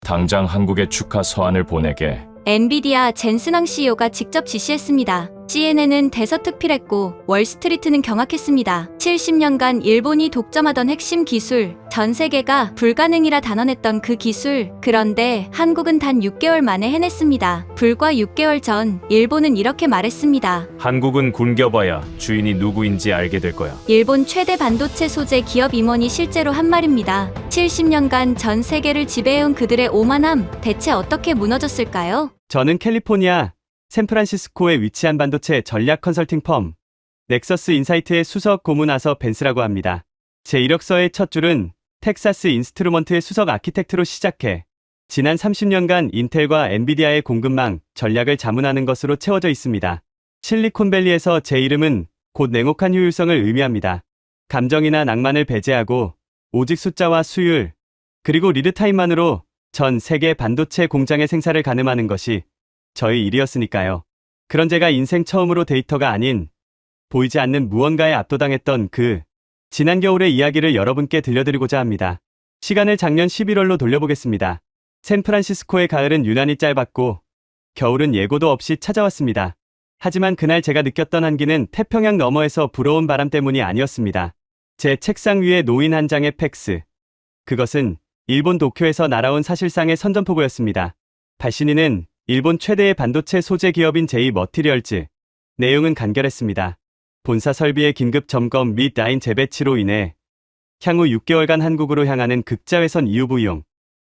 당장 한국에 축하 서한을 보내게. 엔비디아 젠슨왕 CEO가 직접 지시했습니다. CNN은 대서특필했고 월스트리트는 경악했습니다. 70년간 일본이 독점하던 핵심 기술, 전 세계가 불가능이라 단언했던 그 기술. 그런데 한국은 단 6개월 만에 해냈습니다. 불과 6개월 전 일본은 이렇게 말했습니다. 한국은 굶겨봐야 주인이 누구인지 알게 될 거야. 일본 최대 반도체 소재 기업 임원이 실제로 한 말입니다. 70년간 전 세계를 지배해온 그들의 오만함, 대체 어떻게 무너졌을까요? 저는 캘리포니아 샌프란시스코에 위치한 반도체 전략 컨설팅 펌 넥서스 인사이트의 수석 고문 아서 벤스라고 합니다. 제 이력서의 첫 줄은 텍사스 인스트루먼트의 수석 아키텍트로 시작해 지난 30년간 인텔과 엔비디아의 공급망 전략을 자문하는 것으로 채워져 있습니다. 실리콘밸리에서 제 이름은 곧 냉혹한 효율성을 의미합니다. 감정이나 낭만을 배제하고 오직 숫자와 수율, 그리고 리드타임만으로 전 세계 반도체 공장의 생산을 가늠하는 것이 저의 일이었으니까요. 그런 제가 인생 처음으로 데이터가 아닌 보이지 않는 무언가에 압도당했던 그 지난 겨울의 이야기를 여러분께 들려드리고자 합니다. 시간을 작년 11월로 돌려보겠습니다. 샌프란시스코의 가을은 유난히 짧았고 겨울은 예고도 없이 찾아왔습니다. 하지만 그날 제가 느꼈던 한기는 태평양 너머에서 불어온 바람 때문이 아니었습니다. 제 책상 위에 놓인 한 장의 팩스. 그것은 일본 도쿄에서 날아온 사실상의 선전포고였습니다. 발신인은 일본 최대의 반도체 소재 기업인 제이머티리얼즈. 내용은 간결했습니다. 본사 설비의 긴급 점검 및 라인 재배치로 인해 향후 6개월간 한국으로 향하는 극자회선 EUV용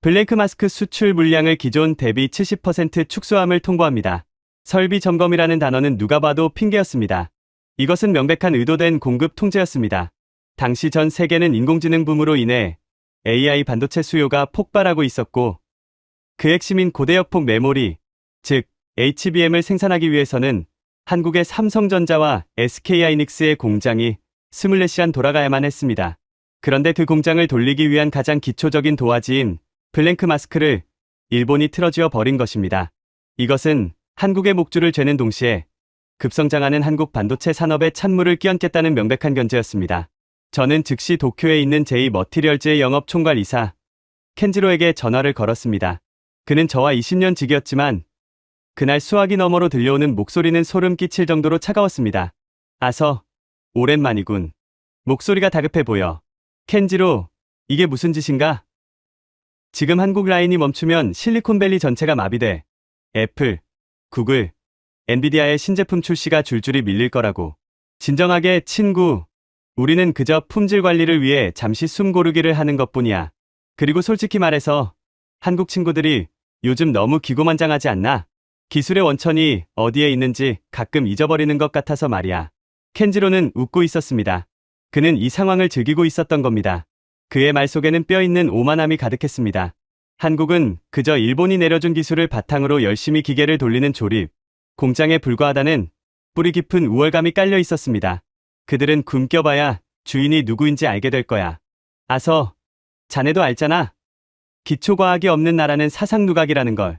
블랭크 마스크 수출 물량을 기존 대비 70% 축소함을 통보합니다. 설비 점검이라는 단어는 누가 봐도 핑계였습니다. 이것은 명백한 의도된 공급 통제였습니다. 당시 전 세계는 인공지능 붐으로 인해 AI 반도체 수요가 폭발하고 있었고 그 핵심인 고대역폭 메모리, 즉 HBM을 생산하기 위해서는 한국의 삼성전자와 SK하이닉스의 공장이 24시간 돌아가야만 했습니다. 그런데 그 공장을 돌리기 위한 가장 기초적인 도화지인 블랭크 마스크를 일본이 틀어쥐어 버린 것입니다. 이것은 한국의 목줄을 죄는 동시에 급성장하는 한국 반도체 산업에 찬물을 끼얹겠다는 명백한 견제였습니다. 저는 즉시 도쿄에 있는 제이머티리얼즈의 영업 총괄이사 켄지로에게 전화를 걸었습니다. 그는 저와 20년 지기였지만 그날 수화기 너머로 들려오는 목소리는 소름 끼칠 정도로 차가웠습니다. 아서, 오랜만이군. 목소리가 다급해 보여. 켄지로, 이게 무슨 짓인가? 지금 한국 라인이 멈추면 실리콘밸리 전체가 마비돼. 애플, 구글, 엔비디아의 신제품 출시가 줄줄이 밀릴 거라고. 진정하게 친구. 우리는 그저 품질 관리를 위해 잠시 숨 고르기를 하는 것뿐이야. 그리고 솔직히 말해서 한국 친구들이 요즘 너무 기고만장하지 않나? 기술의 원천이 어디에 있는지 가끔 잊어버리는 것 같아서 말이야. 켄지로는 웃고 있었습니다. 그는 이 상황을 즐기고 있었던 겁니다. 그의 말 속에는 뼈있는 오만함이 가득했습니다. 한국은 그저 일본이 내려준 기술을 바탕으로 열심히 기계를 돌리는 조립, 공장에 불과하다는 뿌리 깊은 우월감이 깔려 있었습니다. 그들은 굶겨봐야 주인이 누구인지 알게 될 거야. 아서, 자네도 알잖아. 기초과학이 없는 나라는 사상누각이라는 걸.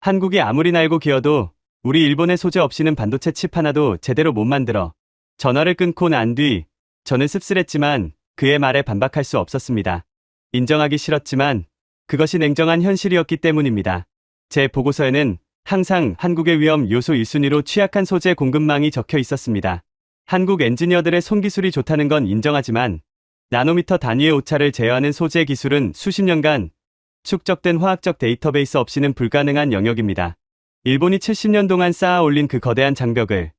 한국이 아무리 날고 기어도 우리 일본의 소재 없이는 반도체 칩 하나도 제대로 못 만들어. 전화를 끊고 난 뒤 저는 씁쓸했지만 그의 말에 반박할 수 없었습니다. 인정하기 싫었지만 그것이 냉정한 현실이었기 때문입니다. 제 보고서에는 항상 한국의 위험 요소 1순위로 취약한 소재 공급망이 적혀 있었습니다. 한국 엔지니어들의 손기술이 좋다는 건 인정하지만 나노미터 단위의 오차를 제어하는 소재 기술은 수십 년간 축적된 화학적 데이터베이스 없이는 불가능한 영역입니다. 일본이 70년 동안 쌓아 올린 그 거대한 장벽을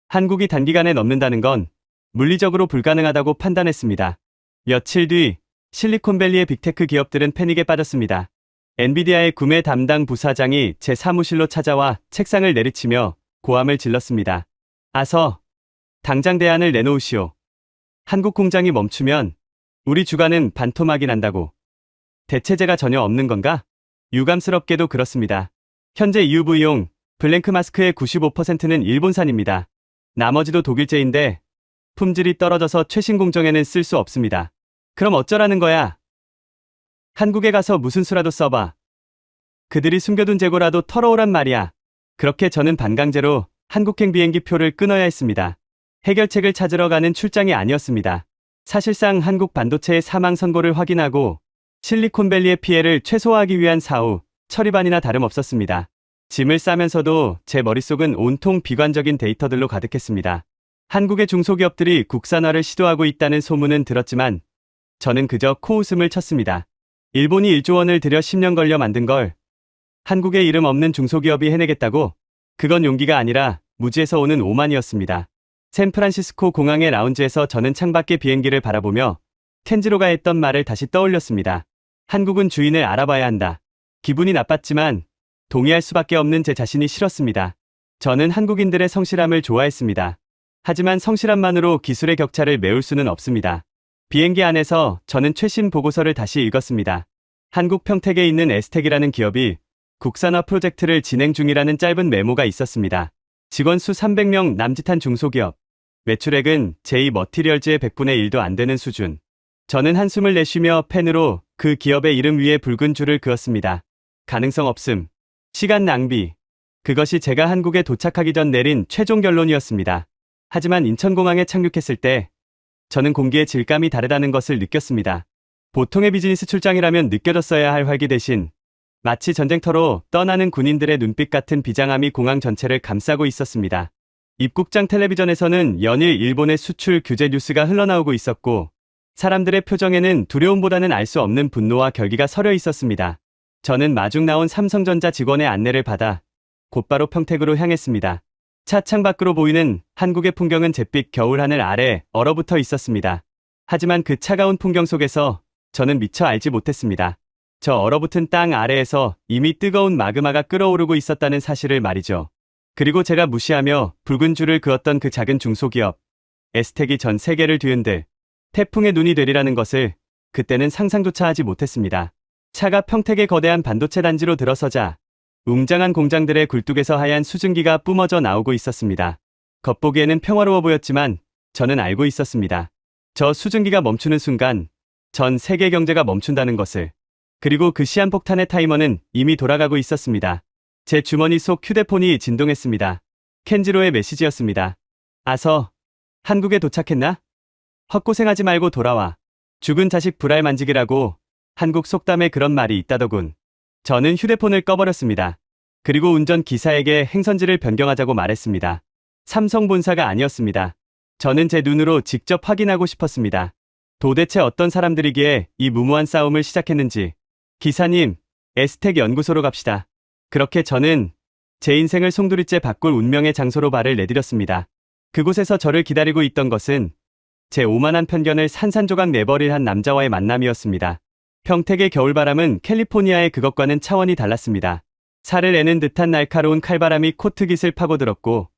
한국이 단기간에 넘는다는 건 물리적으로 불가능하다고 판단했습니다. 며칠 뒤 실리콘밸리의 빅테크 기업들은 패닉에 빠졌습니다. 엔비디아의 구매 담당 부사장이 제 사무실로 찾아와 책상을 내리치며 고함을 질렀습니다. 아서, 당장 대안을 내놓으시오. 한국 공장이 멈추면 우리 주가는 반토막이 난다고. 대체제가 전혀 없는 건가? 유감스럽게도 그렇습니다. 현재 EUV용 블랭크 마스크의 95%는 일본산입니다. 나머지도 독일제인데 품질이 떨어져서 최신 공정에는 쓸 수 없습니다. 그럼 어쩌라는 거야? 한국에 가서 무슨 수라도 써봐. 그들이 숨겨둔 재고라도 털어오란 말이야. 그렇게 저는 반강제로 한국행 비행기 표를 끊어야 했습니다. 해결책을 찾으러 가는 출장이 아니었습니다. 사실상 한국 반도체의 사망 선고를 확인하고 실리콘밸리의 피해를 최소화하기 위한 사후 처리반이나 다름없었습니다. 짐을 싸면서도 제 머릿속은 온통 비관적인 데이터들로 가득했습니다. 한국의 중소기업들이 국산화를 시도하고 있다는 소문은 들었지만 저는 그저 코웃음을 쳤습니다. 일본이 1조 원을 들여 10년 걸려 만든 걸 한국의 이름 없는 중소기업이 해내겠다고? 그건 용기가 아니라 무지에서 오는 오만이었습니다. 샌프란시스코 공항의 라운지에서 저는 창밖의 비행기를 바라보며 켄지로가 했던 말을 다시 떠올렸습니다. 한국은 주인을 알아봐야 한다. 기분이 나빴지만 동의할 수밖에 없는 제 자신이 싫었습니다. 저는 한국인들의 성실함을 좋아했습니다. 하지만 성실함만으로 기술의 격차를 메울 수는 없습니다. 비행기 안에서 저는 최신 보고서를 다시 읽었습니다. 한국 평택에 있는 에스텍이라는 기업이 국산화 프로젝트를 진행 중이라는 짧은 메모가 있었습니다. 직원 수 300명 남짓한 중소기업. 매출액은 제2머티리얼즈의 100분의 1도 안 되는 수준. 저는 한숨을 내쉬며 펜으로 그 기업의 이름 위에 붉은 줄을 그었습니다. 가능성 없음. 시간 낭비. 그것이 제가 한국에 도착하기 전 내린 최종 결론이었습니다. 하지만 인천공항에 착륙했을 때 저는 공기의 질감이 다르다는 것을 느꼈습니다. 보통의 비즈니스 출장이라면 느껴졌어야 할 활기 대신 마치 전쟁터로 떠나는 군인들의 눈빛 같은 비장함이 공항 전체를 감싸고 있었습니다. 입국장 텔레비전에서는 연일 일본의 수출 규제 뉴스가 흘러나오고 있었고 사람들의 표정에는 두려움보다는 알 수 없는 분노와 결기가 서려 있었습니다. 저는 마중 나온 삼성전자 직원의 안내를 받아 곧바로 평택으로 향했습니다. 차 창밖으로 보이는 한국의 풍경은 잿빛 겨울 하늘 아래 얼어붙어 있었습니다. 하지만 그 차가운 풍경 속에서 저는 미처 알지 못했습니다. 저 얼어붙은 땅 아래에서 이미 뜨거운 마그마가 끓어오르고 있었다는 사실을 말이죠. 그리고 제가 무시하며 붉은 줄을 그었던 그 작은 중소기업 에스텍이 전 세계를 뒤흔들 태풍의 눈이 되리라는 것을 그때는 상상조차 하지 못했습니다. 차가 평택의 거대한 반도체 단지로 들어서자 웅장한 공장들의 굴뚝에서 하얀 수증기가 뿜어져 나오고 있었습니다. 겉보기에는 평화로워 보였지만 저는 알고 있었습니다. 저 수증기가 멈추는 순간 전 세계 경제가 멈춘다는 것을. 그리고 그 시한폭탄의 타이머는 이미 돌아가고 있었습니다. 제 주머니 속 휴대폰이 진동했습니다. 켄지로의 메시지였습니다. 아서, 한국에 도착했나? 헛고생하지 말고 돌아와. 죽은 자식 불알 만지기라고 한국 속담에 그런 말이 있다더군. 저는 휴대폰을 꺼버렸습니다. 그리고 운전기사에게 행선지를 변경하자고 말했습니다. 삼성 본사가 아니었습니다. 저는 제 눈으로 직접 확인하고 싶었습니다. 도대체 어떤 사람들이기에 이 무모한 싸움을 시작했는지. 기사님, 에스텍 연구소로 갑시다. 그렇게 저는 제 인생을 송두리째 바꿀 운명의 장소로 발을 내디뎠습니다. 그곳에서 저를 기다리고 있던 것은 제 오만한 편견을 산산조각 내버릴 한 남자와의 만남이었습니다. 평택의 겨울바람은 캘리포니아의 그것과는 차원이 달랐습니다. 살을 내는 듯한 날카로운 칼바람이 코트깃을 파고들었고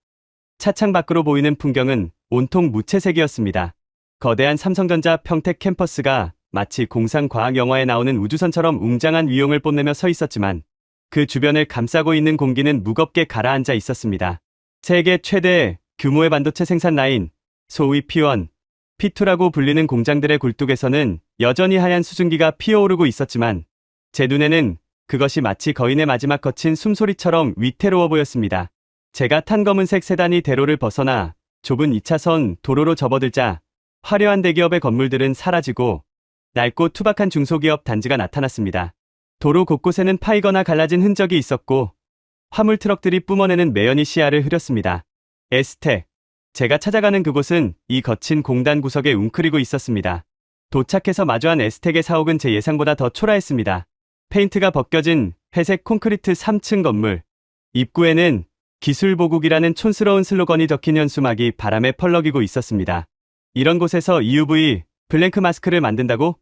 차창 밖으로 보이는 풍경은 온통 무채색이었습니다. 거대한 삼성전자 평택 캠퍼스가 마치 공상과학 영화에 나오는 우주선처럼 웅장한 위용을 뽐내며 서 있었지만 그 주변을 감싸고 있는 공기는 무겁게 가라앉아 있었습니다. 세계 최대 규모의 반도체 생산 라인, 소위 P1, P2라고 불리는 공장들의 굴뚝에서는 여전히 하얀 수증기가 피어오르고 있었지만 제 눈에는 그것이 마치 거인의 마지막 거친 숨소리처럼 위태로워 보였습니다. 제가 탄 검은색 세단이 대로를 벗어나 좁은 2차선 도로로 접어들자 화려한 대기업의 건물들은 사라지고 낡고 투박한 중소기업 단지가 나타났습니다. 도로 곳곳에는 파이거나 갈라진 흔적이 있었고 화물 트럭들이 뿜어내는 매연이 시야를 흐렸습니다. 에스텍. 제가 찾아가는 그곳은 이 거친 공단 구석에 웅크리고 있었습니다. 도착해서 마주한 에스텍의 사옥은 제 예상보다 더 초라했습니다. 페인트가 벗겨진 회색 콘크리트 3층 건물. 입구에는 기술보국이라는 촌스러운 슬로건이 적힌 현수막이 바람에 펄럭이고 있었습니다. 이런 곳에서 EUV 블랭크 마스크를 만든다고?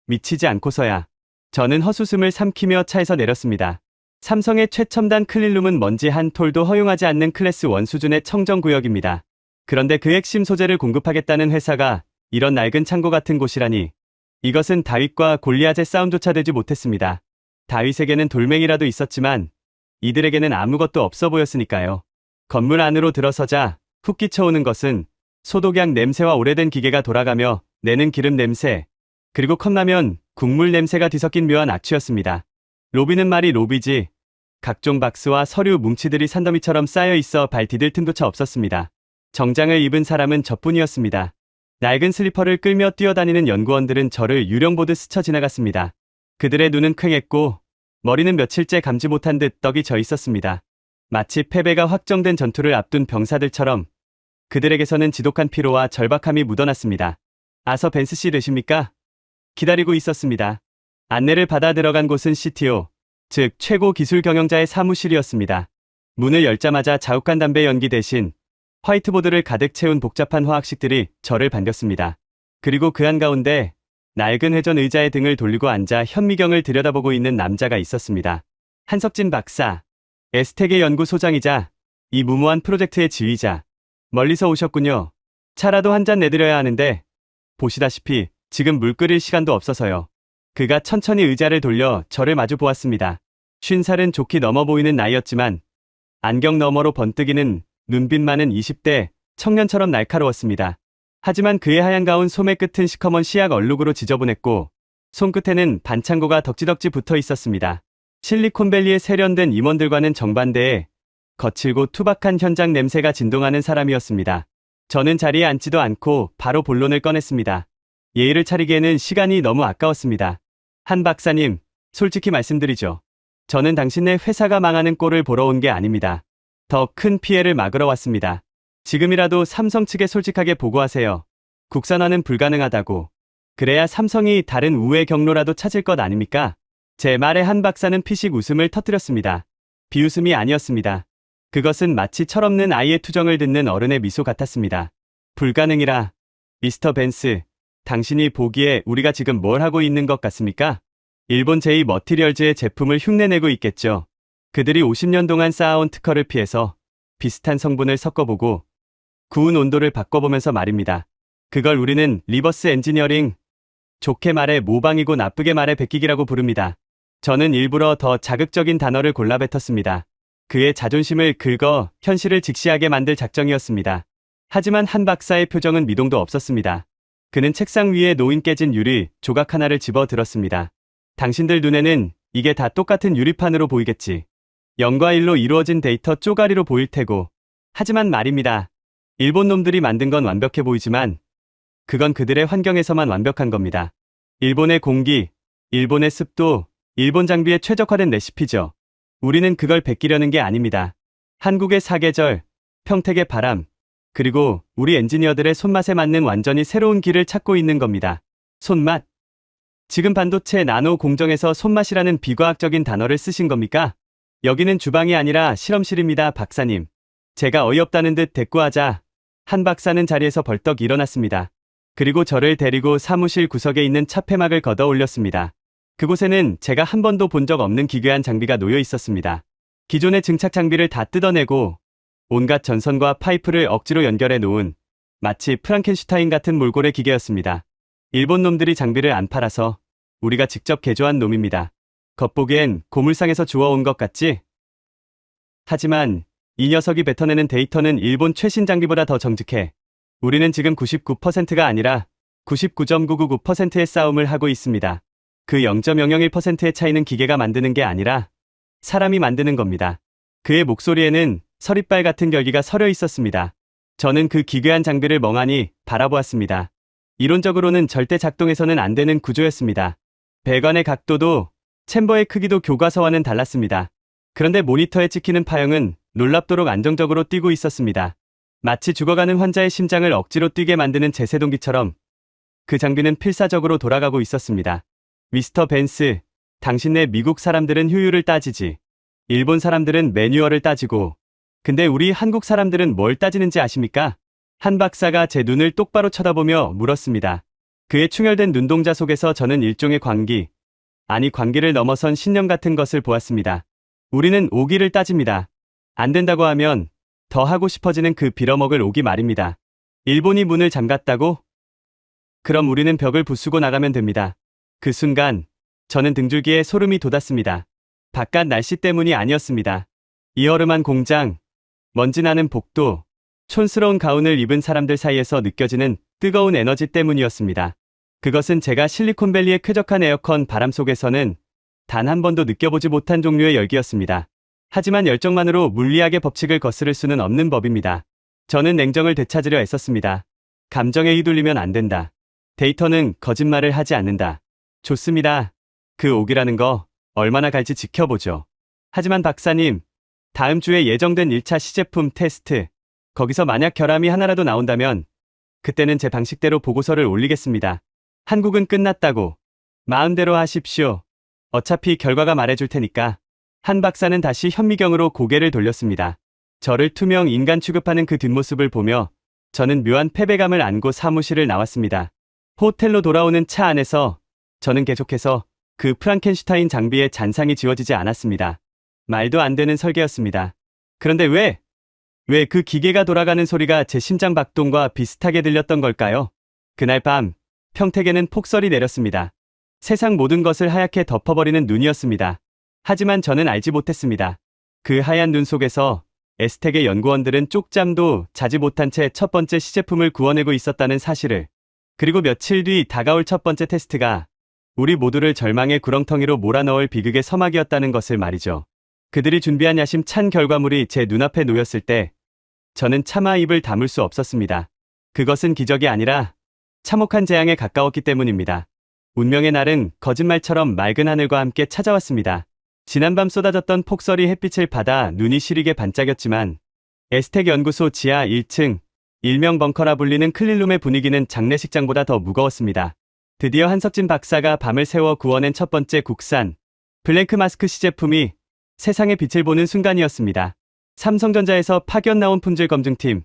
미치지 않고서야. 저는 헛웃음을 삼키며 차에서 내렸습니다. 삼성의 최첨단 클린룸은 먼지 한 톨도 허용하지 않는 클래스 1 수준의 청정구역입니다. 그런데 그 핵심 소재를 공급하겠다는 회사가 이런 낡은 창고 같은 곳이라니. 이것은 다윗과 골리앗의 싸움조차 되지 못했습니다. 다윗에게는 돌멩이라도 있었지만 이들에게는 아무것도 없어 보였으니까요. 건물 안으로 들어서자 훅 끼쳐오는 것은 소독약 냄새와 오래된 기계가 돌아가며 내는 기름 냄새, 그리고 컵라면, 국물 냄새가 뒤섞인 묘한 악취였습니다. 로비는 말이 로비지. 각종 박스와 서류 뭉치들이 산더미처럼 쌓여 있어 발 디딜 틈조차 없었습니다. 정장을 입은 사람은 저뿐이었습니다. 낡은 슬리퍼를 끌며 뛰어다니는 연구원들은 저를 유령보듯 스쳐 지나갔습니다. 그들의 눈은 퀭했고 머리는 며칠째 감지 못한 듯 떡이 져 있었습니다. 마치 패배가 확정된 전투를 앞둔 병사들처럼 그들에게서는 지독한 피로와 절박함이 묻어났습니다. 아서 벤스 씨 되십니까? 기다리고 있었습니다. 안내를 받아 들어간 곳은 CTO, 즉 최고 기술 경영자의 사무실이었습니다. 문을 열자마자 자욱한 담배 연기 대신 화이트보드를 가득 채운 복잡한 화학식들이 저를 반겼습니다. 그리고 그 한가운데 낡은 회전 의자에 등을 돌리고 앉아 현미경을 들여다보고 있는 남자가 있었습니다. 한석진 박사, 에스텍의 연구소장이자 이 무모한 프로젝트의 지휘자. 멀리서 오셨군요. 차라도 한 잔 내드려야 하는데 보시다시피 지금 물 끓일 시간도 없어서요. 그가 천천히 의자를 돌려 저를 마주 보았습니다. 50살은 좋게 넘어 보이는 나이였지만 안경 너머로 번뜩이는 눈빛 많은 20대 청년처럼 날카로웠습니다. 하지만 그의 하얀 가운 소매 끝은 시커먼 시약 얼룩으로 지저분했고 손끝에는 반창고가 덕지덕지 붙어 있었습니다. 실리콘밸리의 세련된 임원들과는 정반대에 거칠고 투박한 현장 냄새가 진동하는 사람이었습니다. 저는 자리에 앉지도 않고 바로 본론을 꺼냈습니다. 예의를 차리기에는 시간이 너무 아까웠습니다. 한 박사님, 솔직히 말씀드리죠. 저는 당신네 회사가 망하는 꼴을 보러 온 게 아닙니다. 더 큰 피해를 막으러 왔습니다. 지금이라도 삼성 측에 솔직하게 보고하세요. 국산화는 불가능하다고. 그래야 삼성이 다른 우회 경로라도 찾을 것 아닙니까? 제 말에 한 박사는 피식 웃음을 터뜨렸습니다. 비웃음이 아니었습니다. 그것은 마치 철없는 아이의 투정을 듣는 어른의 미소 같았습니다. 불가능이라. 미스터 벤스, 당신이 보기에 우리가 지금 뭘 하고 있는 것 같습니까? 일본 제2 머티리얼즈의 제품을 흉내내고 있겠죠. 그들이 50년 동안 쌓아온 특허를 피해서 비슷한 성분을 섞어보고 구운 온도를 바꿔보면서 말입니다. 그걸 우리는 리버스 엔지니어링, 좋게 말해 모방이고 나쁘게 말해 베끼기라고 부릅니다. 저는 일부러 더 자극적인 단어를 골라 뱉었습니다. 그의 자존심을 긁어 현실을 직시하게 만들 작정이었습니다. 하지만 한 박사의 표정은 미동도 없었습니다. 그는 책상 위에 놓인 깨진 유리 조각 하나를 집어 들었습니다. 당신들 눈에는 이게 다 똑같은 유리판으로 보이겠지. 0과 1로 이루어진 데이터 쪼가리로 보일 테고. 하지만 말입니다. 일본 놈들이 만든 건 완벽해 보이지만 그건 그들의 환경에서만 완벽한 겁니다. 일본의 공기, 일본의 습도, 일본 장비에 최적화된 레시피죠. 우리는 그걸 베끼려는 게 아닙니다. 한국의 사계절, 평택의 바람, 그리고 우리 엔지니어들의 손맛에 맞는 완전히 새로운 길을 찾고 있는 겁니다. 손맛? 지금 반도체 나노 공정에서 손맛이라는 비과학적인 단어를 쓰신 겁니까? 여기는 주방이 아니라 실험실입니다, 박사님. 제가 어이없다는 듯 대꾸하자 한 박사는 자리에서 벌떡 일어났습니다. 그리고 저를 데리고 사무실 구석에 있는 차폐막을 걷어 올렸습니다. 그곳에는 제가 한 번도 본 적 없는 기괴한 장비가 놓여 있었습니다. 기존의 증착 장비를 다 뜯어내고 온갖 전선과 파이프를 억지로 연결해 놓은 마치 프랑켄슈타인 같은 몰골의 기계였습니다. 일본 놈들이 장비를 안 팔아서 우리가 직접 개조한 놈입니다. 겉보기엔 고물상에서 주워온 것 같지? 하지만 이 녀석이 뱉어내는 데이터는 일본 최신 장비보다 더 정직해. 우리는 지금 99%가 아니라 99.999%의 싸움을 하고 있습니다. 그 0.001%의 차이는 기계가 만드는 게 아니라 사람이 만드는 겁니다. 그의 목소리에는 서리빨 같은 결기가 서려 있었습니다. 저는 그 기괴한 장비를 멍하니 바라보았습니다. 이론적으로는 절대 작동해서는 안 되는 구조였습니다. 배관의 각도도 챔버의 크기도 교과서와는 달랐습니다. 그런데 모니터에 찍히는 파형은 놀랍도록 안정적으로 뛰고 있었습니다. 마치 죽어가는 환자의 심장을 억지로 뛰게 만드는 제세동기처럼 그 장비는 필사적으로 돌아가고 있었습니다. 미스터 벤스, 당신네 미국 사람들은 효율을 따지지. 일본 사람들은 매뉴얼을 따지고. 근데 우리 한국 사람들은 뭘 따지는지 아십니까? 한 박사가 제 눈을 똑바로 쳐다보며 물었습니다. 그의 충혈된 눈동자 속에서 저는 일종의 광기, 아니 광기를 넘어선 신념 같은 것을 보았습니다. 우리는 오기를 따집니다. 안 된다고 하면 더 하고 싶어지는 그 빌어먹을 오기 말입니다. 일본이 문을 잠갔다고? 그럼 우리는 벽을 부수고 나가면 됩니다. 그 순간 저는 등줄기에 소름이 돋았습니다. 바깥 날씨 때문이 아니었습니다. 이 허름한 공장, 먼지 나는 복도, 촌스러운 가운을 입은 사람들 사이에서 느껴지는 뜨거운 에너지 때문이었습니다. 그것은 제가 실리콘밸리의 쾌적한 에어컨 바람 속에서는 단 한 번도 느껴보지 못한 종류의 열기였습니다. 하지만 열정만으로 물리학의 법칙을 거스를 수는 없는 법입니다. 저는 냉정을 되찾으려 애썼습니다. 감정에 휘둘리면 안 된다. 데이터는 거짓말을 하지 않는다. 좋습니다. 그 오기라는 거 얼마나 갈지 지켜보죠. 하지만 박사님, 다음 주에 예정된 1차 시제품 테스트, 거기서 만약 결함이 하나라도 나온다면 그때는 제 방식대로 보고서를 올리겠습니다. 한국은 끝났다고. 마음대로 하십시오. 어차피 결과가 말해줄 테니까. 한 박사는 다시 현미경으로 고개를 돌렸습니다. 저를 투명 인간 취급하는 그 뒷모습을 보며 저는 묘한 패배감을 안고 사무실을 나왔습니다. 호텔로 돌아오는 차 안에서 저는 계속해서 그 프랑켄슈타인 장비의 잔상이 지워지지 않았습니다. 말도 안 되는 설계였습니다. 그런데 왜 그 기계가 돌아가는 소리가 제 심장 박동과 비슷하게 들렸던 걸까요? 그날 밤 평택에는 폭설이 내렸습니다. 세상 모든 것을 하얗게 덮어버리는 눈이었습니다. 하지만 저는 알지 못했습니다. 그 하얀 눈 속에서 에스텍의 연구원들은 쪽잠도 자지 못한 채 첫 번째 시제품을 구워내고 있었다는 사실을, 그리고 며칠 뒤 다가올 첫 번째 테스트가 우리 모두를 절망의 구렁텅이로 몰아넣을 비극의 서막이었다는 것을 말이죠. 그들이 준비한 야심찬 결과물이 제 눈앞에 놓였을 때 저는 차마 입을 다물 수 없었습니다. 그것은 기적이 아니라 참혹한 재앙에 가까웠기 때문입니다. 운명의 날은 거짓말처럼 맑은 하늘과 함께 찾아왔습니다. 지난밤 쏟아졌던 폭설이 햇빛을 받아 눈이 시리게 반짝였지만 에스텍 연구소 지하 1층, 일명 벙커라 불리는 클린룸의 분위기는 장례식장보다 더 무거웠습니다. 드디어 한석진 박사가 밤을 새워 구워낸 첫 번째 국산 블랭크 마스크 시제품이 세상의 빛을 보는 순간이었습니다. 삼성전자에서 파견 나온 품질 검증팀,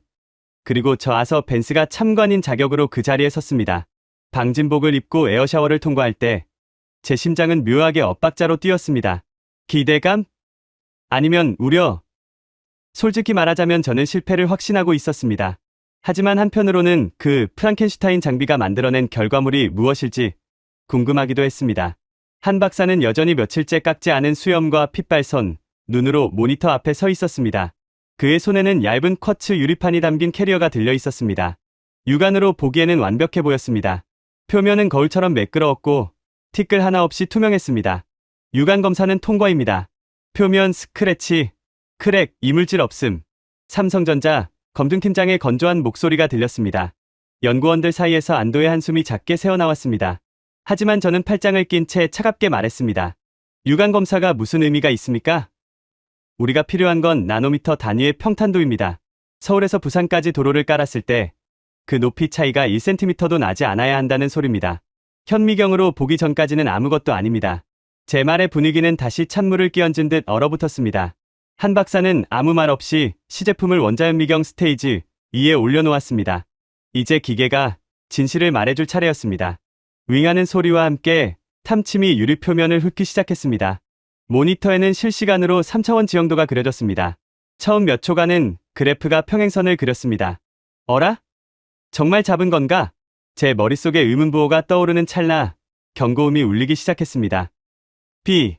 그리고 저 아서 벤스가 참관인 자격으로 그 자리에 섰습니다. 방진복을 입고 에어샤워를 통과할 때 제 심장은 묘하게 엇박자로 뛰었습니다. 기대감? 아니면 우려? 솔직히 말하자면 저는 실패를 확신하고 있었습니다. 하지만 한편으로는 그 프랑켄슈타인 장비가 만들어낸 결과물이 무엇일지 궁금하기도 했습니다. 한 박사는 여전히 며칠째 깎지 않은 수염과 핏발선, 눈으로 모니터 앞에 서 있었습니다. 그의 손에는 얇은 쿼츠 유리판이 담긴 캐리어가 들려 있었습니다. 육안으로 보기에는 완벽해 보였습니다. 표면은 거울처럼 매끄러웠고 티끌 하나 없이 투명했습니다. 육안 검사는 통과입니다. 표면 스크래치, 크랙, 이물질 없음. 삼성전자 검증팀장의 건조한 목소리가 들렸습니다. 연구원들 사이에서 안도의 한숨이 작게 새어나왔습니다. 하지만 저는 팔짱을 낀 채 차갑게 말했습니다. 육안 검사가 무슨 의미가 있습니까? 우리가 필요한 건 나노미터 단위의 평탄도입니다. 서울에서 부산까지 도로를 깔았을 때 그 높이 차이가 1cm도 나지 않아야 한다는 소리입니다. 현미경으로 보기 전까지는 아무것도 아닙니다. 제 말의 분위기는 다시 찬물을 끼얹은 듯 얼어붙었습니다. 한 박사는 아무 말 없이 시제품을 원자현미경 스테이지 위에 올려놓았습니다. 이제 기계가 진실을 말해줄 차례였습니다. 윙하는 소리와 함께 탐침이 유리 표면을 훑기 시작했습니다. 모니터에는 실시간으로 3차원 지형도가 그려졌습니다. 처음 몇 초간은 그래프가 평행선을 그렸습니다. 어라? 정말 잡은 건가? 제 머릿속에 의문부호가 떠오르는 찰나 경고음이 울리기 시작했습니다. B.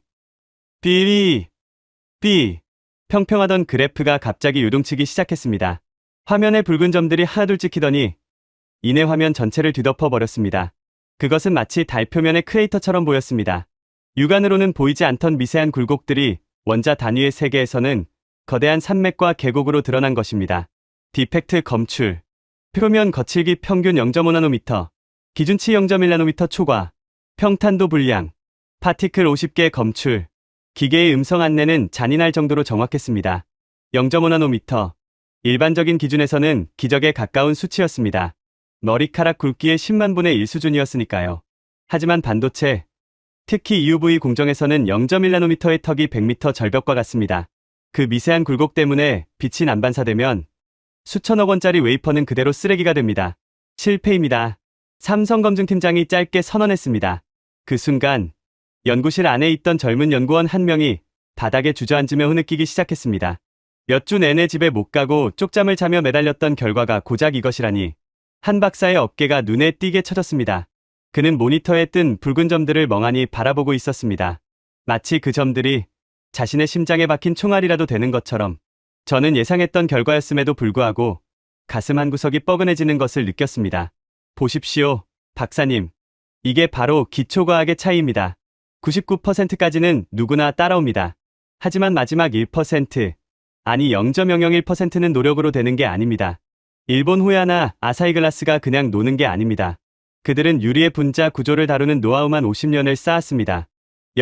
평평하던 그래프가 갑자기 요동치기 시작했습니다. 화면에 붉은 점들이 하나둘 찍히더니 이내 화면 전체를 뒤덮어 버렸습니다. 그것은 마치 달 표면의 크레이터처럼 보였습니다. 육안으로는 보이지 않던 미세한 굴곡들이 원자 단위의 세계에서는 거대한 산맥과 계곡으로 드러난 것입니다. 디펙트 검출, 표면 거칠기 평균 0.5나노미터, 기준치 0.1나노미터 초과, 평탄도 불량, 파티클 50개 검출. 기계의 음성 안내는 잔인할 정도로 정확했습니다. 0.5나노미터. 일반적인 기준에서는 기적에 가까운 수치였습니다. 머리카락 굵기의 10만 분의 1 수준이었으니까요. 하지만 반도체, 특히 EUV 공정에서는 0.1나노미터의 턱이 100m 절벽과 같습니다. 그 미세한 굴곡 때문에 빛이 난반사되면 수천억 원짜리 웨이퍼는 그대로 쓰레기가 됩니다. 실패입니다. 삼성검증팀장이 짧게 선언했습니다. 그 순간 연구실 안에 있던 젊은 연구원 한 명이 바닥에 주저앉으며 흐느끼기 시작했습니다. 몇 주 내내 집에 못 가고 쪽잠을 자며 매달렸던 결과가 고작 이것이라니. 한 박사의 어깨가 눈에 띄게 쳐졌습니다. 그는 모니터에 뜬 붉은 점들을 멍하니 바라보고 있었습니다. 마치 그 점들이 자신의 심장에 박힌 총알이라도 되는 것처럼. 저는 예상했던 결과였음에도 불구하고 가슴 한 구석이 뻐근해지는 것을 느꼈습니다. 보십시오, 박사님. 이게 바로 기초과학의 차이입니다. 99%까지는 누구나 따라옵니다. 하지만 마지막 1%, 아니 0.001%는 노력으로 되는 게 아닙니다. 일본 호야나 아사히글라스가 그냥 노는 게 아닙니다. 그들은 유리의 분자 구조를 다루는 노하우만 50년을 쌓았습니다.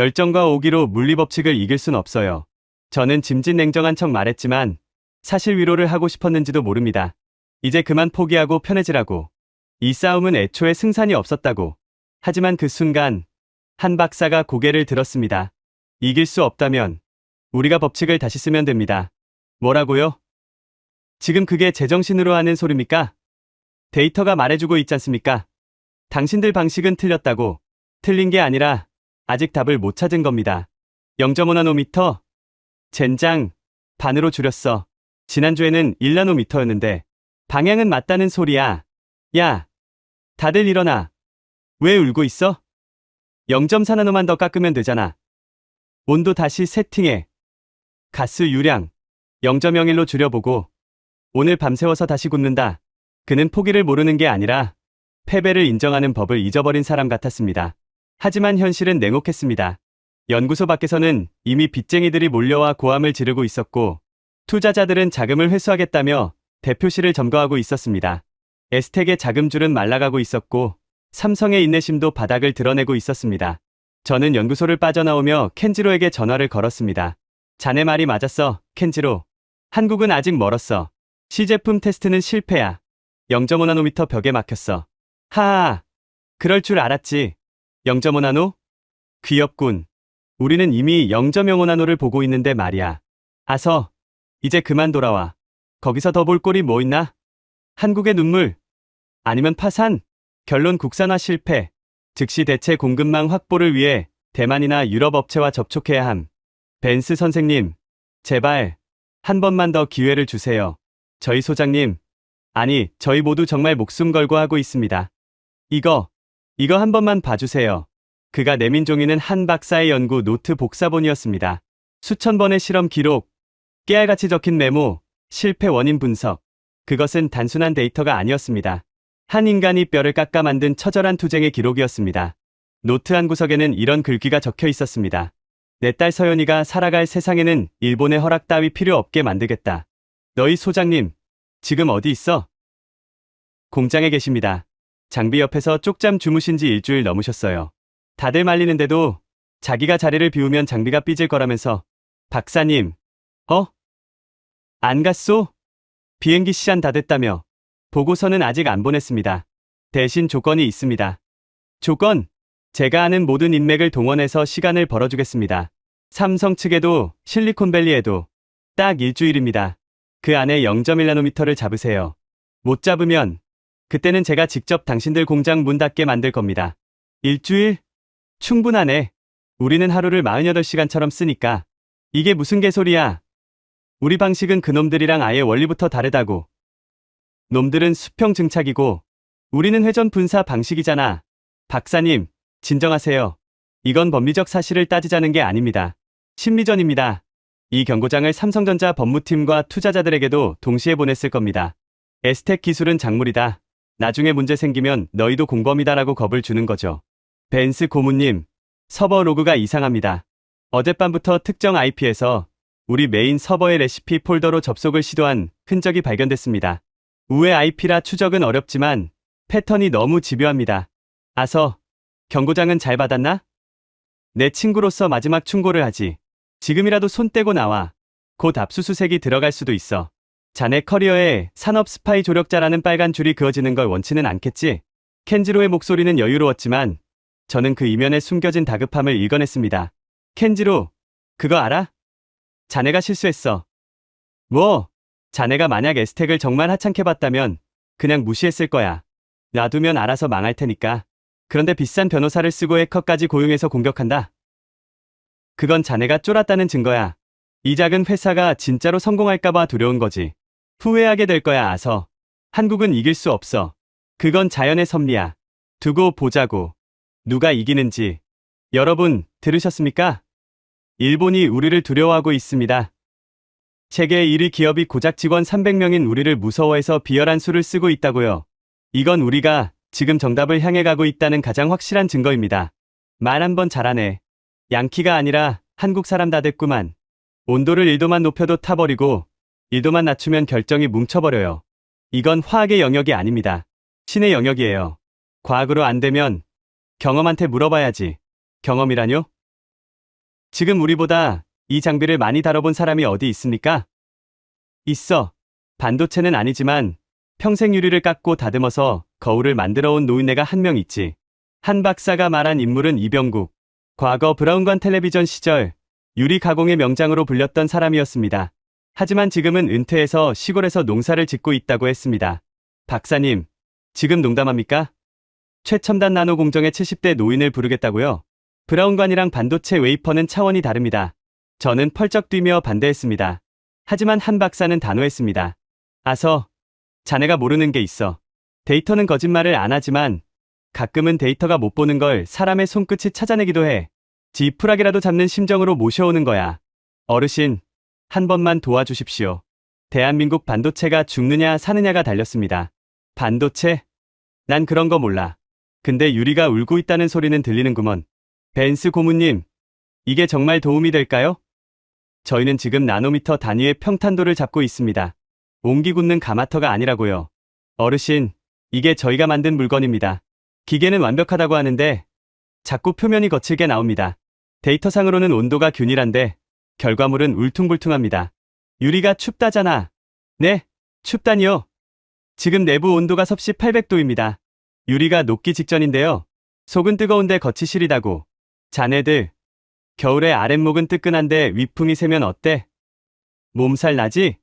열정과 오기로 물리법칙을 이길 순 없어요. 저는 짐짓냉정한 척 말했지만 사실 위로를 하고 싶었는지도 모릅니다. 이제 그만 포기하고 편해지라고. 이 싸움은 애초에 승산이 없었다고. 하지만 그 순간 한 박사가 고개를 들었습니다. 이길 수 없다면 우리가 법칙을 다시 쓰면 됩니다. 뭐라고요? 지금 그게 제정신으로 하는 소리입니까? 데이터가 말해주고 있지 않습니까? 당신들 방식은 틀렸다고. 틀린 게 아니라 아직 답을 못 찾은 겁니다. 0.5나노미터? 젠장, 반으로 줄였어. 지난주에는 1나노미터였는데 방향은 맞다는 소리야. 야, 다들 일어나. 왜 울고 있어? 0.4나노만 더 깎으면 되잖아. 온도 다시 세팅해. 가스 유량 0.01로 줄여보고. 오늘 밤새워서 다시 굽는다. 그는 포기를 모르는 게 아니라 패배를 인정하는 법을 잊어버린 사람 같았습니다. 하지만 현실은 냉혹했습니다. 연구소 밖에서는 이미 빚쟁이들이 몰려와 고함을 지르고 있었고 투자자들은 자금을 회수하겠다며 대표실을 점거하고 있었습니다. 에스텍의 자금줄은 말라가고 있었고 삼성의 인내심도 바닥을 드러내고 있었습니다. 저는 연구소를 빠져나오며 켄지로에게 전화를 걸었습니다. 자네 말이 맞았어, 켄지로. 한국은 아직 멀었어. 시제품 테스트는 실패야. 0.5나노미터 벽에 막혔어. 하하, 그럴 줄 알았지. 0.5나노? 귀엽군. 우리는 이미 0.05나노를 보고 있는데 말이야. 아서, 이제 그만 돌아와. 거기서 더 볼 꼴이 뭐 있나? 한국의 눈물? 아니면 파산? 결론 국산화 실패. 즉시 대체 공급망 확보를 위해 대만이나 유럽 업체와 접촉해야 함. 벤스 선생님, 제발 한 번만 더 기회를 주세요. 저희 소장님, 아니 저희 모두 정말 목숨 걸고 하고 있습니다. 이거 한 번만 봐주세요. 그가 내민 종이는 한 박사의 연구 노트 복사본이었습니다. 수천 번의 실험 기록, 깨알같이 적힌 메모, 실패 원인 분석. 그것은 단순한 데이터가 아니었습니다. 한 인간이 뼈를 깎아 만든 처절한 투쟁의 기록이었습니다. 노트 한 구석에는 이런 글귀가 적혀 있었습니다. 내 딸 서연이가 살아갈 세상에는 일본의 허락 따위 필요 없게 만들겠다. 너희 소장님, 지금 어디 있어? 공장에 계십니다. 장비 옆에서 쪽잠 주무신 지 일주일 넘으셨어요. 다들 말리는데도 자기가 자리를 비우면 장비가 삐질 거라면서. 박사님, 안 갔소? 비행기 시간 다 됐다며. 보고서는 아직 안 보냈습니다. 대신 조건이 있습니다. 조건? 제가 아는 모든 인맥을 동원해서 시간을 벌어주겠습니다. 삼성 측에도 실리콘밸리에도 딱 일주일입니다. 그 안에 0.1나노미터를 잡으세요. 못 잡으면 그때는 제가 직접 당신들 공장 문 닫게 만들 겁니다. 일주일? 충분하네. 우리는 하루를 48시간처럼 쓰니까. 이게 무슨 개소리야. 우리 방식은 그놈들이랑 아예 원리부터 다르다고. 놈들은 수평 증착이고 우리는 회전 분사 방식이잖아. 박사님, 진정하세요. 이건 법리적 사실을 따지자는 게 아닙니다. 심리전입니다. 이 경고장을 삼성전자 법무팀과 투자자들에게도 동시에 보냈을 겁니다. 에스텍 기술은 작물이다. 나중에 문제 생기면 너희도 공범이다라고 겁을 주는 거죠. 벤스 고문님, 서버 로그가 이상합니다. 어젯밤부터 특정 IP에서 우리 메인 서버의 레시피 폴더로 접속을 시도한 흔적이 발견됐습니다. 우회 IP라 추적은 어렵지만 패턴이 너무 집요합니다. 아서, 경고장은 잘 받았나? 내 친구로서 마지막 충고를 하지. 지금이라도 손 떼고 나와. 곧 압수수색이 들어갈 수도 있어. 자네 커리어에 산업 스파이 조력자라는 빨간 줄이 그어지는 걸 원치는 않겠지? 켄지로의 목소리는 여유로웠지만 저는 그 이면에 숨겨진 다급함을 읽어냈습니다. 켄지로, 그거 알아? 자네가 실수했어. 뭐? 자네가 만약 에스텍을 정말 하찮게 봤다면 그냥 무시했을 거야. 놔두면 알아서 망할 테니까. 그런데 비싼 변호사를 쓰고 해커까지 고용해서 공격한다? 그건 자네가 쫄았다는 증거야. 이 작은 회사가 진짜로 성공할까봐 두려운 거지. 후회하게 될 거야, 아서. 한국은 이길 수 없어. 그건 자연의 섭리야. 두고 보자고. 누가 이기는지. 여러분, 들으셨습니까? 일본이 우리를 두려워하고 있습니다. 세계 1위 기업이 고작 직원 300명인 우리를 무서워해서 비열한 수를 쓰고 있다고요. 이건 우리가 지금 정답을 향해 가고 있다는 가장 확실한 증거입니다. 말 한번 잘하네. 양키가 아니라 한국 사람 다 됐구만. 온도를 1도만 높여도 타버리고 1도만 낮추면 결정이 뭉쳐버려요. 이건 화학의 영역이 아닙니다. 신의 영역이에요. 과학으로 안 되면 경험한테 물어봐야지. 경험이라뇨? 지금 우리보다 이 장비를 많이 다뤄본 사람이 어디 있습니까? 있어. 반도체는 아니지만 평생 유리를 깎고 다듬어서 거울을 만들어 온 노인네가 한 명 있지. 한 박사가 말한 인물은 이병국. 과거 브라운관 텔레비전 시절 유리 가공의 명장으로 불렸던 사람이었습니다. 하지만 지금은 은퇴해서 시골에서 농사를 짓고 있다고 했습니다. 박사님, 지금 농담합니까? 최첨단 나노 공정의 70대 노인을 부르겠다고요? 브라운관이랑 반도체 웨이퍼는 차원이 다릅니다. 저는 펄쩍 뛰며 반대했습니다. 하지만 한 박사는 단호했습니다. 아서, 자네가 모르는 게 있어. 데이터는 거짓말을 안 하지만 가끔은 데이터가 못 보는 걸 사람의 손끝이 찾아내기도 해. 지푸라기라도 잡는 심정으로 모셔오는 거야. 어르신, 한 번만 도와주십시오. 대한민국 반도체가 죽느냐 사느냐가 달렸습니다. 반도체? 난 그런 거 몰라. 근데 유리가 울고 있다는 소리는 들리는구먼. 벤스 고문님, 이게 정말 도움이 될까요? 저희는 지금 나노미터 단위의 평탄도를 잡고 있습니다. 옹기 굳는 가마터가 아니라고요. 어르신, 이게 저희가 만든 물건입니다. 기계는 완벽하다고 하는데 자꾸 표면이 거칠게 나옵니다. 데이터상으로는 온도가 균일한데 결과물은 울퉁불퉁합니다. 유리가 춥다잖아. 네, 춥다니요. 지금 내부 온도가 섭씨 800도입니다. 유리가 녹기 직전인데요. 속은 뜨거운데 겉이 시리다고. 자네들, 겨울에 아랫목은 뜨끈한데 위풍이 세면 어때? 몸살 나지?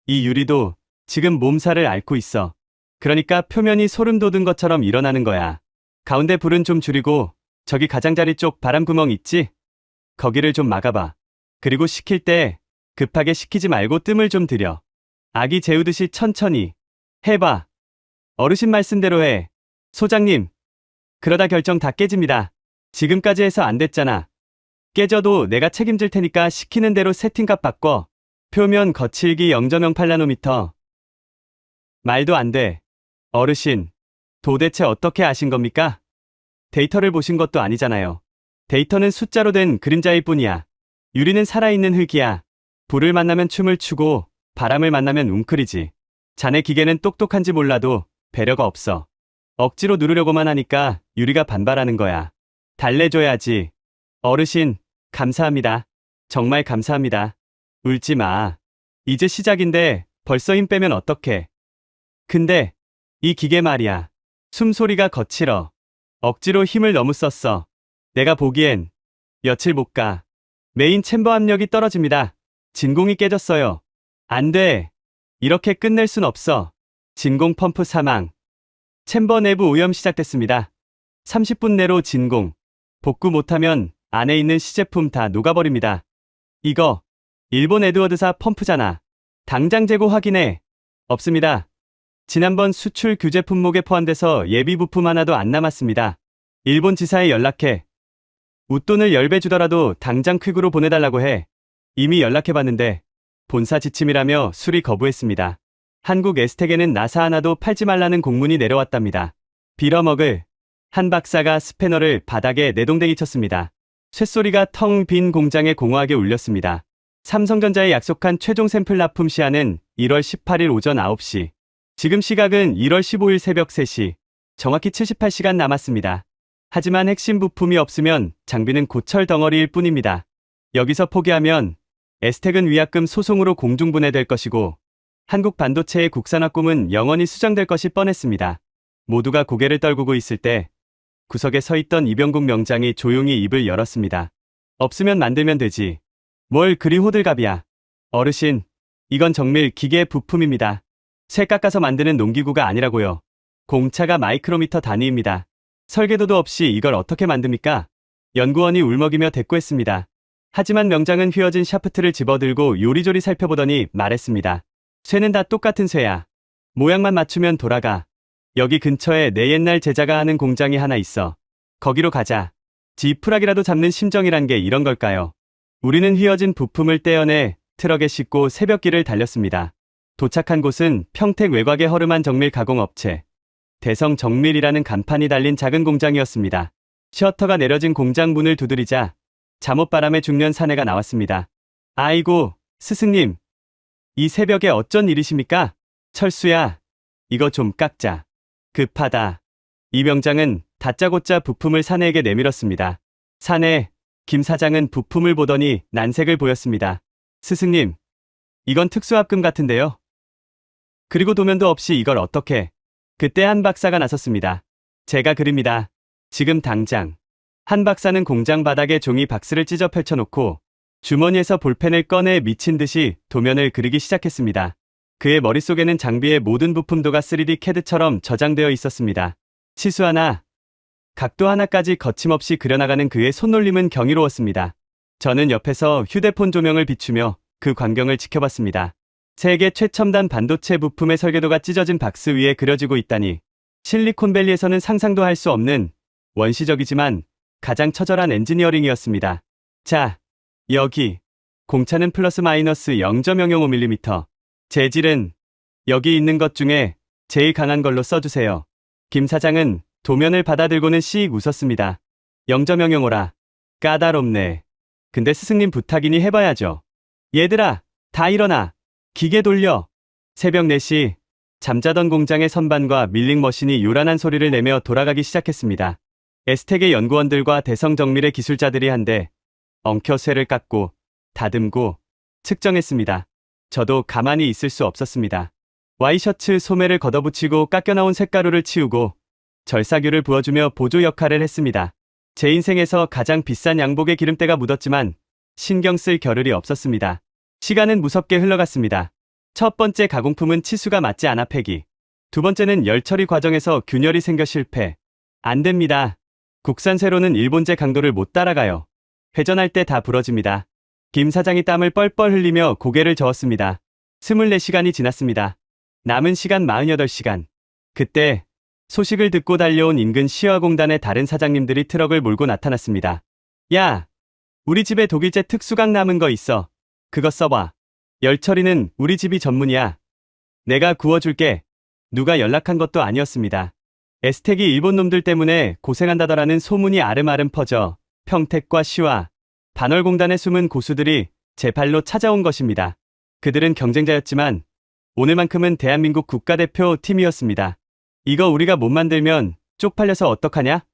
이 유리도 지금 몸살을 앓고 있어. 그러니까 표면이 소름 돋은 것처럼 일어나는 거야. 가운데 불은 좀 줄이고 저기 가장자리 쪽 바람구멍 있지? 거기를 좀 막아봐. 그리고 식힐 때 급하게 식히지 말고 뜸을 좀 들여. 아기 재우듯이 천천히 해봐. 어르신 말씀대로 해. 소장님, 그러다 결정 다 깨집니다. 지금까지 해서 안 됐잖아. 깨져도 내가 책임질 테니까 시키는 대로 세팅값 바꿔. 표면 거칠기 0.08나노미터. 말도 안 돼. 어르신, 도대체 어떻게 아신 겁니까? 데이터를 보신 것도 아니잖아요. 데이터는 숫자로 된 그림자일 뿐이야. 유리는 살아있는 흙이야. 불을 만나면 춤을 추고 바람을 만나면 웅크리지. 자네 기계는 똑똑한지 몰라도 배려가 없어. 억지로 누르려고만 하니까 유리가 반발하는 거야. 달래줘야지. 어르신, 감사합니다. 정말 감사합니다. 울지 마. 이제 시작인데 벌써 힘 빼면 어떡해. 근데 이 기계 말이야. 숨소리가 거칠어. 억지로 힘을 너무 썼어. 내가 보기엔 며칠 못 가. 메인 챔버 압력이 떨어집니다. 진공이 깨졌어요. 안 돼. 이렇게 끝낼 순 없어. 진공 펌프 사망. 챔버 내부 오염 시작됐습니다. 30분 내로 진공. 복구 못하면 안에 있는 시제품 다 녹아버립니다. 이거 일본 에드워드사 펌프잖아. 당장 재고 확인해. 없습니다. 지난번 수출 규제 품목에 포함돼서 예비 부품 하나도 안 남았습니다. 일본 지사에 연락해. 웃돈을 10배 주더라도 당장 퀵으로 보내달라고 해. 이미 연락해봤는데 본사 지침이라며 수리 거부했습니다. 한국 에스텍에는 나사 하나도 팔지 말라는 공문이 내려왔답니다. 빌어먹을. 한 박사가 스패너를 바닥에 내동댕이 쳤습니다. 쇳소리가 텅 빈 공장에 공허하게 울렸습니다. 삼성전자에 약속한 최종 샘플 납품 시한은 1월 18일 오전 9시. 지금 시각은 1월 15일 새벽 3시. 정확히 78시간 남았습니다. 하지만 핵심 부품이 없으면 장비는 고철 덩어리일 뿐입니다. 여기서 포기하면 에스텍은 위약금 소송으로 공중분해될 것이고 한국 반도체의 국산화 꿈은 영원히 수정될 것이 뻔했습니다. 모두가 고개를 떨구고 있을 때 구석에 서 있던 이병국 명장이 조용히 입을 열었습니다. 없으면 만들면 되지. 뭘 그리 호들갑이야. 어르신, 이건 정밀 기계 부품입니다. 쇠 깎아서 만드는 농기구가 아니라고요. 공차가 마이크로미터 단위입니다. 설계도도 없이 이걸 어떻게 만듭니까? 연구원이 울먹이며 대꾸했습니다. 하지만 명장은 휘어진 샤프트를 집어들고 요리조리 살펴보더니 말했습니다. 쇠는 다 똑같은 쇠야. 모양만 맞추면 돌아가. 여기 근처에 내 옛날 제자가 하는 공장이 하나 있어. 거기로 가자. 지푸라기라도 잡는 심정이란 게 이런 걸까요? 우리는 휘어진 부품을 떼어내 트럭에 싣고 새벽길을 달렸습니다. 도착한 곳은 평택 외곽의 허름한 정밀 가공업체. 대성 정밀이라는 간판이 달린 작은 공장이었습니다. 셔터가 내려진 공장 문을 두드리자 잠옷바람에 중년 사내가 나왔습니다. 아이고, 스승님. 이 새벽에 어쩐 일이십니까? 철수야, 이거 좀 깎자. 급하다. 이 명장은 다짜고짜 부품을 사내에게 내밀었습니다. 사내, 김 사장은 부품을 보더니 난색을 보였습니다. 스승님, 이건 특수합금 같은데요. 그리고 도면도 없이 이걸 어떻게? 그때 한 박사가 나섰습니다. 제가 그립니다. 지금 당장. 한 박사는 공장 바닥에 종이 박스를 찢어 펼쳐놓고 주머니에서 볼펜을 꺼내 미친 듯이 도면을 그리기 시작했습니다. 그의 머릿속에는 장비의 모든 부품도가 3D CAD처럼 저장되어 있었습니다. 치수 하나, 각도 하나까지 거침없이 그려나가는 그의 손놀림은 경이로웠습니다. 저는 옆에서 휴대폰 조명을 비추며 그 광경을 지켜봤습니다. 세계 최첨단 반도체 부품의 설계도가 찢어진 박스 위에 그려지고 있다니, 실리콘밸리에서는 상상도 할 수 없는 원시적이지만 가장 처절한 엔지니어링이었습니다. 자, 여기 공차는 플러스 마이너스 0.005mm, 재질은 여기 있는 것 중에 제일 강한 걸로 써주세요. 김 사장은 도면을 받아들고는 씩 웃었습니다. 0.005라. 까다롭네. 근데 스승님 부탁이니 해봐야죠. 얘들아, 다 일어나. 기계 돌려. 새벽 4시, 잠자던 공장의 선반과 밀링 머신이 요란한 소리를 내며 돌아가기 시작했습니다. 에스텍의 연구원들과 대성정밀의 기술자들이 한데 엉켜 쇠를 깎고 다듬고 측정했습니다. 저도 가만히 있을 수 없었습니다. 와이셔츠 소매를 걷어붙이고 깎여나온 쇳가루를 치우고 절사규를 부어주며 보조 역할을 했습니다. 제 인생에서 가장 비싼 양복에 기름때가 묻었지만 신경 쓸 겨를이 없었습니다. 시간은 무섭게 흘러갔습니다. 첫 번째 가공품은 치수가 맞지 않아 폐기. 두 번째는 열 처리 과정에서 균열이 생겨 실패. 안 됩니다. 국산 쇠로는 일본제 강도를 못 따라가요. 회전할 때 다 부러집니다. 김 사장이 땀을 뻘뻘 흘리며 고개를 저었습니다. 24시간이 지났습니다. 남은 시간 48시간. 그때 소식을 듣고 달려온 인근 시화공단의 다른 사장님들이 트럭을 몰고 나타났습니다. 야, 우리 집에 독일제 특수강 남은 거 있어. 그거 써봐. 열 처리는 우리 집이 전문이야. 내가 구워줄게. 누가 연락한 것도 아니었습니다. 에스텍이 일본 놈들 때문에 고생한다더라는 소문이 아름아름 퍼져 평택과 시화, 반월공단의 숨은 고수들이 제 발로 찾아온 것입니다. 그들은 경쟁자였지만 오늘만큼은 대한민국 국가대표 팀이었습니다. 이거 우리가 못 만들면 쪽팔려서 어떡하냐?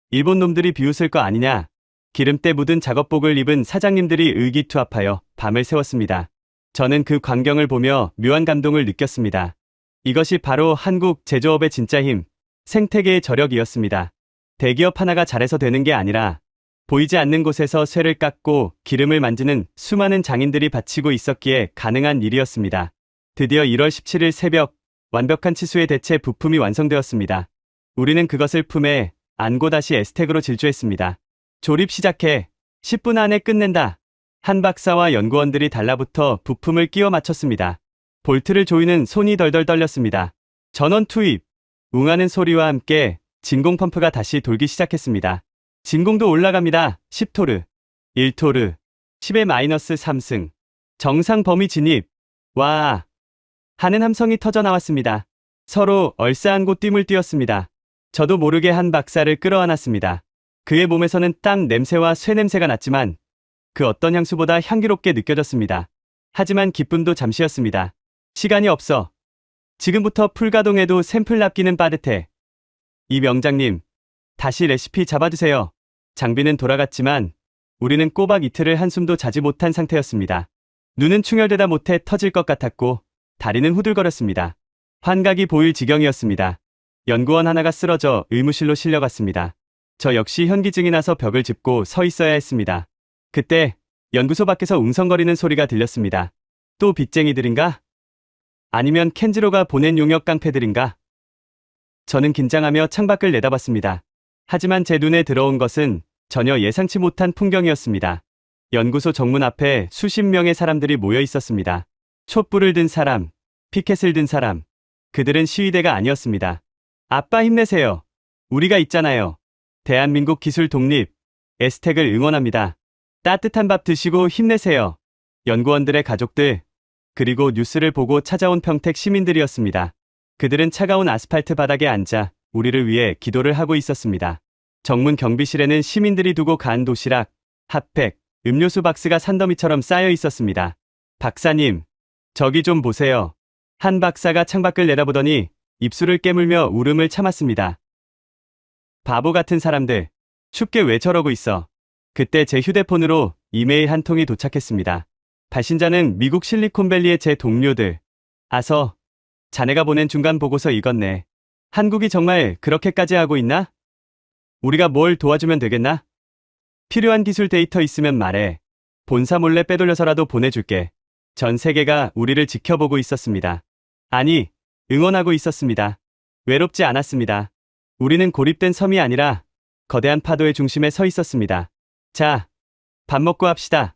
일본 놈들이 비웃을 거 아니냐? 기름때 묻은 작업복을 입은 사장님들이 의기투합하여 밤을 새웠습니다. 저는 그 광경을 보며 묘한 감동을 느꼈습니다. 이것이 바로 한국 제조업의 진짜 힘, 생태계의 저력이었습니다. 대기업 하나가 잘해서 되는 게 아니라 보이지 않는 곳에서 쇠를 깎고 기름을 만지는 수많은 장인들이 바치고 있었기에 가능한 일이었습니다. 드디어 1월 17일 새벽, 완벽한 치수의 대체 부품이 완성되었습니다. 우리는 그것을 품에 안고 다시 에스텍으로 질주했습니다. 조립 시작해. 10분 안에 끝낸다. 한 박사와 연구원들이 달라붙어 부품을 끼워 맞췄습니다. 볼트를 조이는 손이 덜덜 떨렸습니다. 전원 투입. 웅하는 소리와 함께 진공 펌프가 다시 돌기 시작했습니다. 진공도 올라갑니다. 10토르, 1토르, 10의 -3승. 정상 범위 진입. 와! 하는 함성이 터져 나왔습니다. 서로 얼싸안고 뜀을 띄었습니다. 저도 모르게 한 박사를 끌어안았습니다. 그의 몸에서는 땀 냄새와 쇠 냄새가 났지만 그 어떤 향수보다 향기롭게 느껴졌습니다. 하지만 기쁨도 잠시였습니다. 시간이 없어. 지금부터 풀가동해도 샘플 납기는 빠듯해. 이 명장님, 다시 레시피 잡아주세요. 장비는 돌아갔지만 우리는 꼬박 이틀을 한숨도 자지 못한 상태였습니다. 눈은 충혈되다 못해 터질 것 같았고 다리는 후들거렸습니다. 환각이 보일 지경이었습니다. 연구원 하나가 쓰러져 의무실로 실려갔습니다. 저 역시 현기증이 나서 벽을 짚고 서 있어야 했습니다. 그때 연구소 밖에서 웅성거리는 소리가 들렸습니다. 또 빚쟁이들인가? 아니면 켄지로가 보낸 용역 깡패들인가? 저는 긴장하며 창밖을 내다봤습니다. 하지만 제 눈에 들어온 것은 전혀 예상치 못한 풍경이었습니다. 연구소 정문 앞에 수십 명의 사람들이 모여 있었습니다. 촛불을 든 사람, 피켓을 든 사람. 그들은 시위대가 아니었습니다. 아빠 힘내세요. 우리가 있잖아요. 대한민국 기술 독립, 에스텍을 응원합니다. 따뜻한 밥 드시고 힘내세요. 연구원들의 가족들, 그리고 뉴스를 보고 찾아온 평택 시민들이었습니다. 그들은 차가운 아스팔트 바닥에 앉아 우리를 위해 기도를 하고 있었습니다. 정문 경비실에는 시민들이 두고 간 도시락, 핫팩, 음료수 박스가 산더미처럼 쌓여 있었습니다. 박사님, 저기 좀 보세요. 한 박사가 창밖을 내다보더니 입술을 깨물며 울음을 참았습니다. 바보 같은 사람들, 춥게 왜 저러고 있어. 그때 제 휴대폰으로 이메일 한 통이 도착했습니다. 발신자는 미국 실리콘밸리의 제 동료들. 아서, 자네가 보낸 중간 보고서 읽었네. 한국이 정말 그렇게까지 하고 있나? 우리가 뭘 도와주면 되겠나? 필요한 기술 데이터 있으면 말해. 본사 몰래 빼돌려서라도 보내줄게. 전 세계가 우리를 지켜보고 있었습니다. 아니, 응원하고 있었습니다. 외롭지 않았습니다. 우리는 고립된 섬이 아니라 거대한 파도의 중심에 서 있었습니다. 자, 밥 먹고 합시다.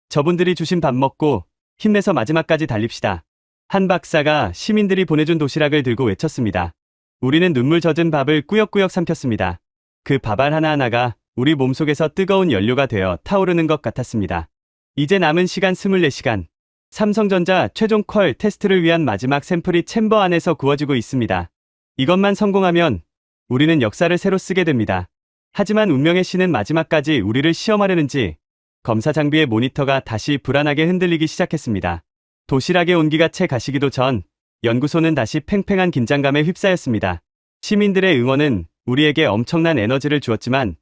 저분들이 주신 밥 먹고 힘내서 마지막까지 달립시다. 한 박사가 시민들이 보내준 도시락을 들고 외쳤습니다. 우리는 눈물 젖은 밥을 꾸역꾸역 삼켰습니다. 그 밥알 하나하나가 우리 몸속에서 뜨거운 연료가 되어 타오르는 것 같았습니다. 이제 남은 시간 24시간. 삼성전자 최종 퀄 테스트를 위한 마지막 샘플이 챔버 안에서 구워지고 있습니다. 이것만 성공하면 우리는 역사를 새로 쓰게 됩니다. 하지만 운명의 신은 마지막까지 우리를 시험하려는지 검사 장비의 모니터가 다시 불안하게 흔들리기 시작했습니다. 도시락의 온기가 채 가시기도 전 연구소는 다시 팽팽한 긴장감에 휩싸였습니다. 시민들의 응원은 우리에게 엄청난 에너지를 주었지만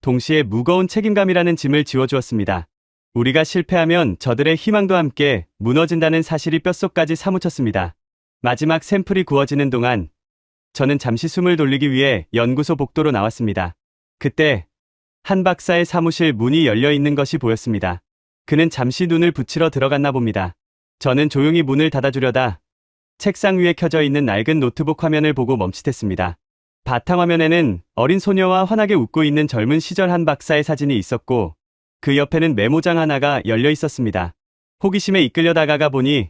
동시에 무거운 책임감이라는 짐을 지워주었습니다. 우리가 실패하면 저들의 희망도 함께 무너진다는 사실이 뼛속까지 사무쳤습니다. 마지막 샘플이 구워지는 동안 저는 잠시 숨을 돌리기 위해 연구소 복도로 나왔습니다. 그때 한 박사의 사무실 문이 열려 있는 것이 보였습니다. 그는 잠시 눈을 붙이러 들어갔나 봅니다. 저는 조용히 문을 닫아주려다 책상 위에 켜져 있는 낡은 노트북 화면을 보고 멈칫했습니다. 바탕화면에는 어린 소녀와 환하게 웃고 있는 젊은 시절 한 박사의 사진이 있었고 그 옆에는 메모장 하나가 열려 있었습니다. 호기심에 이끌려 다가가 보니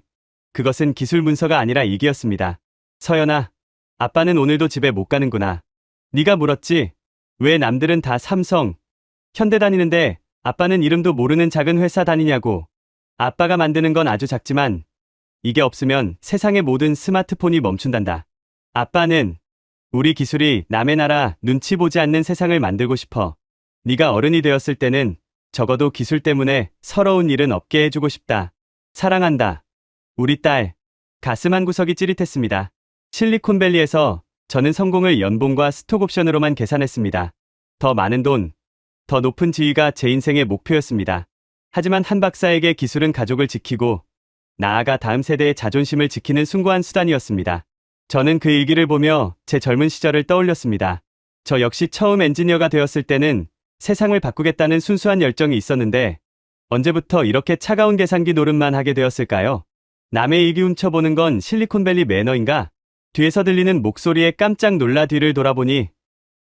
그것은 기술 문서가 아니라 일기였습니다. 서연아, 아빠는 오늘도 집에 못 가는구나. 네가 물었지? 왜 남들은 다 삼성, 현대 다니는데 아빠는 이름도 모르는 작은 회사 다니냐고. 아빠가 만드는 건 아주 작지만 이게 없으면 세상의 모든 스마트폰이 멈춘단다. 아빠는 우리 기술이 남의 나라 눈치 보지 않는 세상을 만들고 싶어. 네가 어른이 되었을 때는 적어도 기술 때문에 서러운 일은 없게 해주고 싶다. 사랑한다. 우리 딸. 가슴 한 구석이 찌릿했습니다. 실리콘밸리에서 저는 성공을 연봉과 스톡옵션으로만 계산했습니다. 더 많은 돈, 더 높은 지위가 제 인생의 목표였습니다. 하지만 한 박사에게 기술은 가족을 지키고 나아가 다음 세대의 자존심을 지키는 숭고한 수단이었습니다. 저는 그 일기를 보며 제 젊은 시절을 떠올렸습니다. 저 역시 처음 엔지니어가 되었을 때는 세상을 바꾸겠다는 순수한 열정이 있었는데 언제부터 이렇게 차가운 계산기 노릇만 하게 되었을까요? 남의 일기 훔쳐보는 건 실리콘밸리 매너인가? 뒤에서 들리는 목소리에 깜짝 놀라 뒤를 돌아보니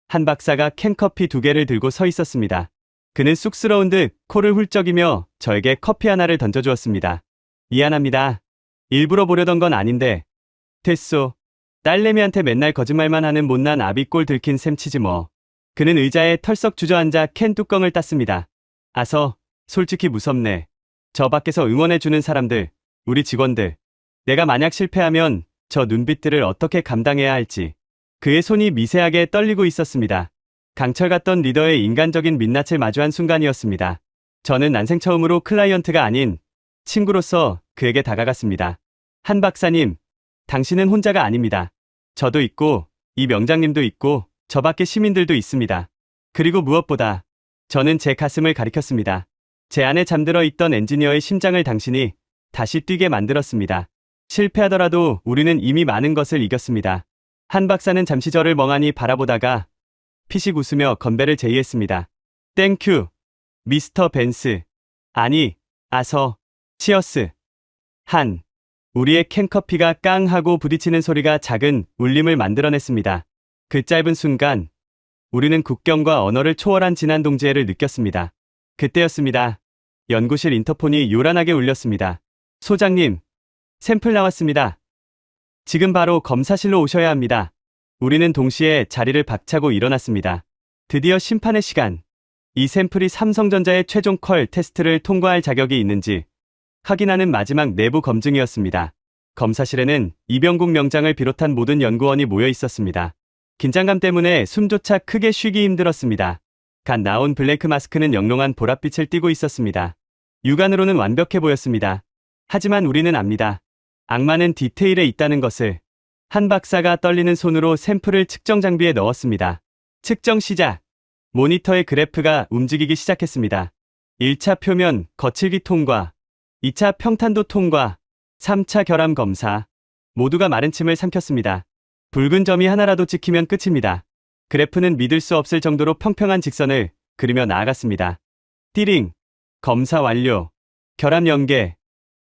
한 박사가 캔커피 2개를 들고 서 있었습니다. 그는 쑥스러운 듯 코를 훌쩍이며 저에게 커피 하나를 던져주었습니다. 미안합니다. 일부러 보려던 건 아닌데. 됐소. 딸내미한테 맨날 거짓말만 하는 못난 아비꼴 들킨 셈치지 뭐. 그는 의자에 털썩 주저앉아 캔 뚜껑을 땄습니다. 아서, 솔직히 무섭네. 저 밖에서 응원해주는 사람들, 우리 직원들. 내가 만약 실패하면 저 눈빛들을 어떻게 감당해야 할지. 그의 손이 미세하게 떨리고 있었습니다. 강철 같던 리더의 인간적인 민낯을 마주한 순간이었습니다. 저는 난생 처음으로 클라이언트가 아닌 친구로서 그에게 다가갔습니다. 한 박사님, 당신은 혼자가 아닙니다. 저도 있고, 이 명장님도 있고, 저 밖에 시민들도 있습니다. 그리고 무엇보다 저는 제 가슴을 가리켰습니다. 제 안에 잠들어 있던 엔지니어의 심장을 당신이 다시 뛰게 만들었습니다. 실패하더라도 우리는 이미 많은 것을 이겼습니다. 한 박사는 잠시 저를 멍하니 바라보다가 피식 웃으며 건배를 제의했습니다. 땡큐, 미스터 벤스. 아니, 아서, 치어스. 한. 우리의 캔커피가 깡 하고 부딪히는 소리가 작은 울림을 만들어냈습니다. 그 짧은 순간 우리는 국경과 언어를 초월한 진한 동지애를 느꼈습니다. 그때였습니다. 연구실 인터폰이 요란하게 울렸습니다. 소장님, 샘플 나왔습니다. 지금 바로 검사실로 오셔야 합니다. 우리는 동시에 자리를 박차고 일어났습니다. 드디어 심판의 시간. 이 샘플이 삼성전자의 최종 퀄 테스트를 통과할 자격이 있는지 확인하는 마지막 내부 검증이었습니다. 검사실에는 이병국 명장을 비롯한 모든 연구원이 모여 있었습니다. 긴장감 때문에 숨조차 크게 쉬기 힘들었습니다. 갓 나온 블랙 마스크는 영롱한 보랏빛을 띠고 있었습니다. 육안으로는 완벽해 보였습니다. 하지만 우리는 압니다. 악마는 디테일에 있다는 것을. 한 박사가 떨리는 손으로 샘플을 측정 장비에 넣었습니다. 측정 시작. 모니터의 그래프가 움직이기 시작했습니다. 1차 표면 거칠기 통과, 2차 평탄도 통과, 3차 결함 검사. 모두가 마른 침을 삼켰습니다. 붉은 점이 하나라도 찍히면 끝입니다. 그래프는 믿을 수 없을 정도로 평평한 직선을 그리며 나아갔습니다. 띠링, 검사 완료, 결함 연계,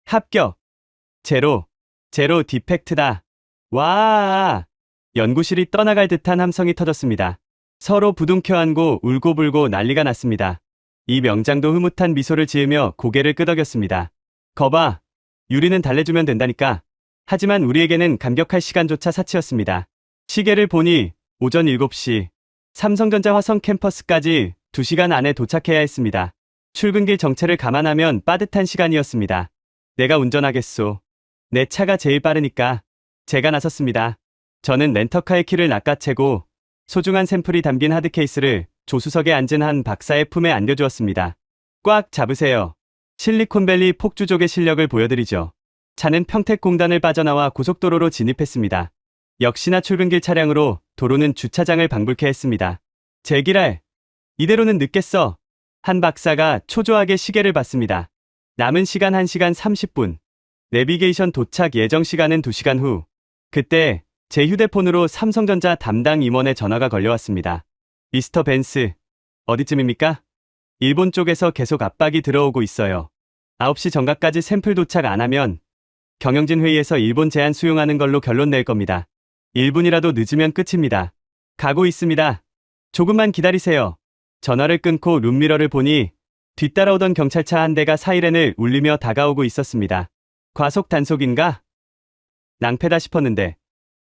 합격, 제로 디펙트다. 와! 연구실이 떠나갈 듯한 함성이 터졌습니다. 서로 부둥켜 안고 울고불고 난리가 났습니다. 이 명장도 흐뭇한 미소를 지으며 고개를 끄덕였습니다. 거봐, 유리는 달래주면 된다니까. 하지만 우리에게는 감격할 시간조차 사치였습니다. 시계를 보니 오전 7시, 삼성전자 화성 캠퍼스까지 2시간 안에 도착해야 했습니다. 출근길 정체를 감안하면 빠듯한 시간이었습니다. 내가 운전하겠소. 내 차가 제일 빠르니까. 제가 나섰습니다. 저는 렌터카의 키를 낚아채고 소중한 샘플이 담긴 하드케이스를 조수석에 앉은 한 박사의 품에 안겨주었습니다. 꽉 잡으세요. 실리콘밸리 폭주족의 실력을 보여드리죠. 차는 평택공단을 빠져나와 고속도로로 진입했습니다. 역시나 출근길 차량으로 도로는 주차장을 방불케 했습니다. 제기랄, 이대로는 늦겠어. 한 박사가 초조하게 시계를 봤습니다. 남은 시간 1시간 30분. 내비게이션 도착 예정 시간은 2시간 후. 그때 제 휴대폰으로 삼성전자 담당 임원의 전화가 걸려왔습니다. 미스터 벤스, 어디쯤입니까? 일본 쪽에서 계속 압박이 들어오고 있어요. 9시 정각까지 샘플 도착 안 하면 경영진 회의에서 일본 제안 수용하는 걸로 결론 낼 겁니다. 1분이라도 늦으면 끝입니다. 가고 있습니다. 조금만 기다리세요. 전화를 끊고 룸미러를 보니 뒤따라오던 경찰차 한 대가 사이렌을 울리며 다가오고 있었습니다. 과속 단속인가? 낭패다 싶었는데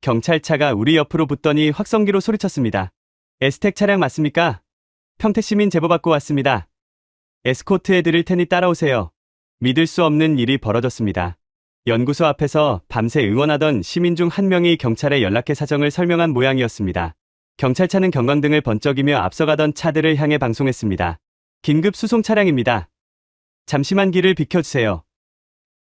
경찰차가 우리 옆으로 붙더니 확성기로 소리쳤습니다. 에스텍 차량 맞습니까? 평택시민 제보 받고 왔습니다. 에스코트 해드릴 테니 따라오세요. 믿을 수 없는 일이 벌어졌습니다. 연구소 앞에서 밤새 응원하던 시민 중 한 명이 경찰에 연락해 사정을 설명한 모양이었습니다. 경찰차는 경광등을 번쩍이며 앞서가던 차들을 향해 방송했습니다. 긴급 수송 차량입니다. 잠시만 길을 비켜주세요.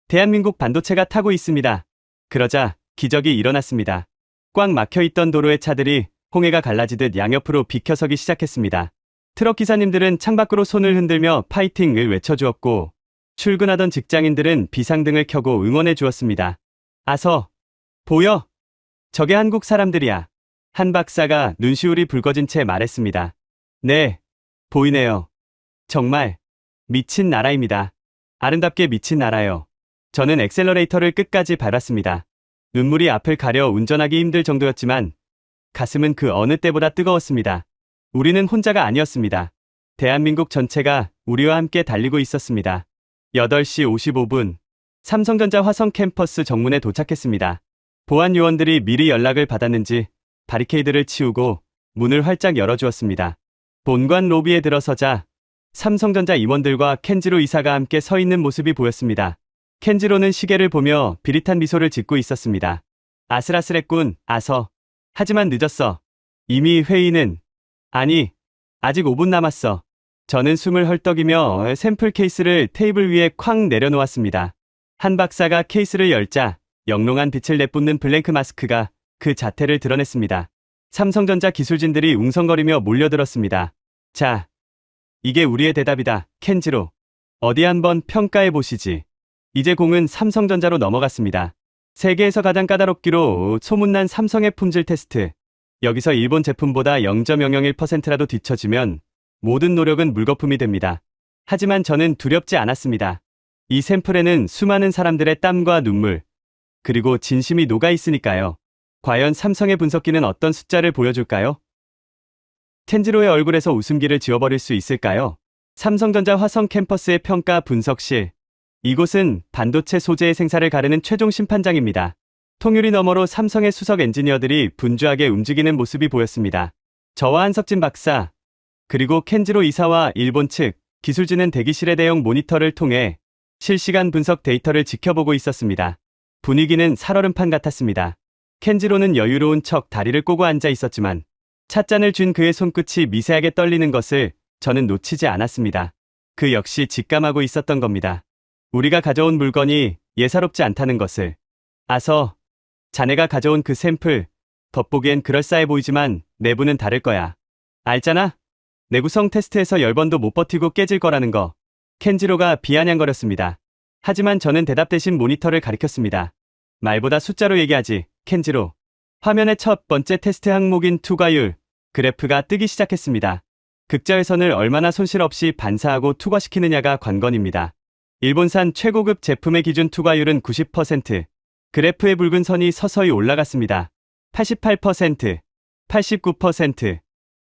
대한민국 반도체가 타고 있습니다. 그러자 기적이 일어났습니다. 꽉 막혀있던 도로의 차들이 홍해가 갈라지듯 양옆으로 비켜서기 시작했습니다. 트럭 기사님들은 창밖으로 손을 흔들며 파이팅을 외쳐주었고 출근하던 직장인들은 비상등을 켜고 응원해 주었습니다. 아서, 보여? 저게 한국 사람들이야. 한 박사가 눈시울이 붉어진 채 말했습니다. 네, 보이네요. 정말 미친 나라입니다. 아름답게 미친 나라요. 저는 엑셀러레이터를 끝까지 밟았습니다. 눈물이 앞을 가려 운전하기 힘들 정도였지만 가슴은 그 어느 때보다 뜨거웠습니다. 우리는 혼자가 아니었습니다. 대한민국 전체가 우리와 함께 달리고 있었습니다. 8시 55분, 삼성전자 화성 캠퍼스 정문에 도착했습니다. 보안 요원들이 미리 연락을 받았는지 바리케이드를 치우고 문을 활짝 열어주었습니다. 본관 로비에 들어서자 삼성전자 임원들과 켄지로 이사가 함께 서 있는 모습이 보였습니다. 켄지로는 시계를 보며 비릿한 미소를 짓고 있었습니다. 아슬아슬했군, 아서. 하지만 늦었어. 이미 회의는, 아니, 아직 5분 남았어. 저는 숨을 헐떡이며 샘플 케이스를 테이블 위에 쾅 내려놓았습니다. 한 박사가 케이스를 열자 영롱한 빛을 내뿜는 블랭크 마스크가 그 자태를 드러냈습니다. 삼성전자 기술진들이 웅성거리며 몰려들었습니다. 자, 이게 우리의 대답이다, 켄지로. 어디 한번 평가해 보시지. 이제 공은 삼성전자로 넘어갔습니다. 세계에서 가장 까다롭기로 소문난 삼성의 품질 테스트. 여기서 일본 제품보다 0.001%라도 뒤처지면 모든 노력은 물거품이 됩니다. 하지만 저는 두렵지 않았습니다. 이 샘플에는 수많은 사람들의 땀과 눈물, 그리고 진심이 녹아 있으니까요. 과연 삼성의 분석기는 어떤 숫자를 보여줄까요? 켄지로의 얼굴에서 웃음기를 지워버릴 수 있을까요? 삼성전자 화성 캠퍼스의 평가 분석실. 이곳은 반도체 소재의 생사를 가르는 최종 심판장입니다. 통유리 너머로 삼성의 수석 엔지니어들이 분주하게 움직이는 모습이 보였습니다. 저와 한석진 박사, 그리고 켄지로 이사와 일본 측 기술진은 대기실의 대형 모니터를 통해 실시간 분석 데이터를 지켜보고 있었습니다. 분위기는 살얼음판 같았습니다. 켄지로는 여유로운 척 다리를 꼬고 앉아 있었지만 찻잔을 쥔 그의 손끝이 미세하게 떨리는 것을 저는 놓치지 않았습니다. 그 역시 직감하고 있었던 겁니다. 우리가 가져온 물건이 예사롭지 않다는 것을. 아서, 자네가 가져온 그 샘플, 겉보기엔 그럴싸해 보이지만 내부는 다를 거야. 알잖아? 내구성 테스트에서 10번도 못 버티고 깨질 거라는 거. 켄지로가 비아냥거렸습니다. 하지만 저는 대답 대신 모니터를 가리켰습니다. 말보다 숫자로 얘기하지, 켄지로. 화면의 첫 번째 테스트 항목인 투과율, 그래프가 뜨기 시작했습니다. 극자회선을 얼마나 손실 없이 반사하고 투과시키느냐가 관건입니다. 일본산 최고급 제품의 기준 투과율은 90%. 그래프의 붉은 선이 서서히 올라갔습니다. 88%, 89%,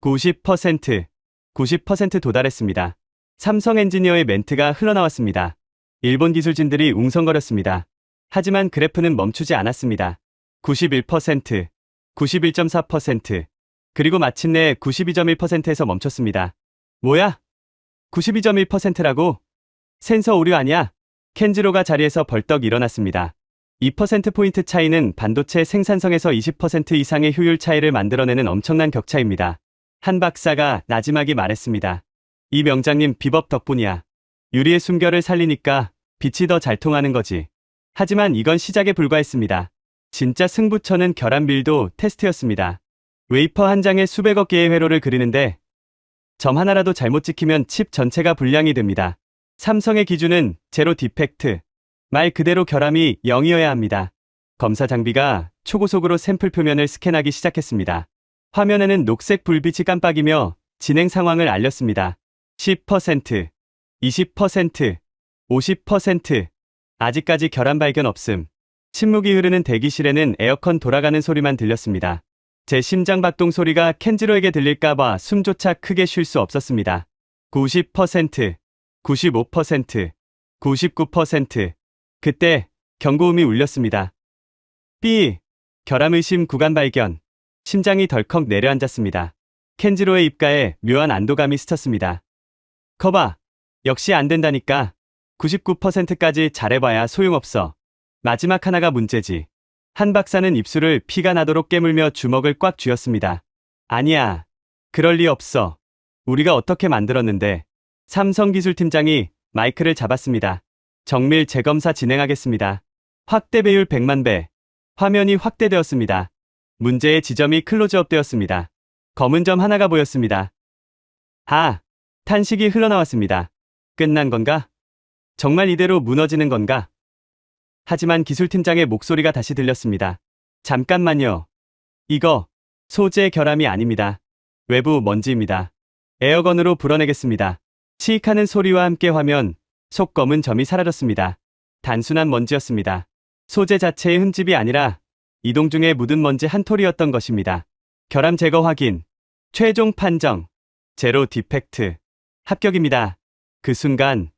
90%, 90% 도달했습니다. 삼성 엔지니어의 멘트가 흘러나왔습니다. 일본 기술진들이 웅성거렸습니다. 하지만 그래프는 멈추지 않았습니다. 91%, 91.4%, 그리고 마침내 92.1%에서 멈췄습니다. 뭐야? 92.1%라고? 센서 오류 아니야? 켄지로가 자리에서 벌떡 일어났습니다. 2%포인트 차이는 반도체 생산성에서 20% 이상의 효율 차이를 만들어내는 엄청난 격차입니다. 한 박사가 나지막이 말했습니다. 이 명장님 비법 덕분이야. 유리의 숨결을 살리니까 빛이 더 잘 통하는 거지. 하지만 이건 시작에 불과했습니다. 진짜 승부처는 결합 밀도 테스트였습니다. 웨이퍼 한 장에 수백억 개의 회로를 그리는데 점 하나라도 잘못 찍히면 칩 전체가 불량이 됩니다. 삼성의 기준은 제로 디펙트. 말 그대로 결함이 0이어야 합니다. 검사 장비가 초고속으로 샘플 표면을 스캔하기 시작했습니다. 화면에는 녹색 불빛이 깜빡이며 진행 상황을 알렸습니다. 10%, 20%, 50%. 아직까지 결함 발견 없음. 침묵이 흐르는 대기실에는 에어컨 돌아가는 소리만 들렸습니다. 제 심장 박동 소리가 켄지로에게 들릴까봐 숨조차 크게 쉴 수 없었습니다. 90%, 95%, 99%. 그때 경고음이 울렸습니다. 삐! 결함 의심 구간 발견. 심장이 덜컥 내려앉았습니다. 켄지로의 입가에 묘한 안도감이 스쳤습니다. 거봐! 역시 안 된다니까. 99%까지 잘해봐야 소용없어. 마지막 하나가 문제지. 한 박사는 입술을 피가 나도록 깨물며 주먹을 꽉 쥐었습니다. 아니야. 그럴 리 없어. 우리가 어떻게 만들었는데. 삼성기술팀장이 마이크를 잡았습니다. 정밀 재검사 진행하겠습니다. 확대 배율 100만 배. 화면이 확대되었습니다. 문제의 지점이 클로즈업 되었습니다. 검은 점 하나가 보였습니다. 탄식이 흘러나왔습니다. 끝난 건가? 정말 이대로 무너지는 건가? 하지만 기술팀장의 목소리가 다시 들렸습니다. 잠깐만요. 이거 소재 결함이 아닙니다. 외부 먼지입니다. 에어건으로 불어내겠습니다. 치익하는 소리와 함께 화면 속 검은 점이 사라졌습니다. 단순한 먼지였습니다. 소재 자체의 흠집이 아니라 이동 중에 묻은 먼지 한 톨이었던 것입니다. 결함 제거 확인. 최종 판정. 제로 디펙트. 합격입니다. 그 순간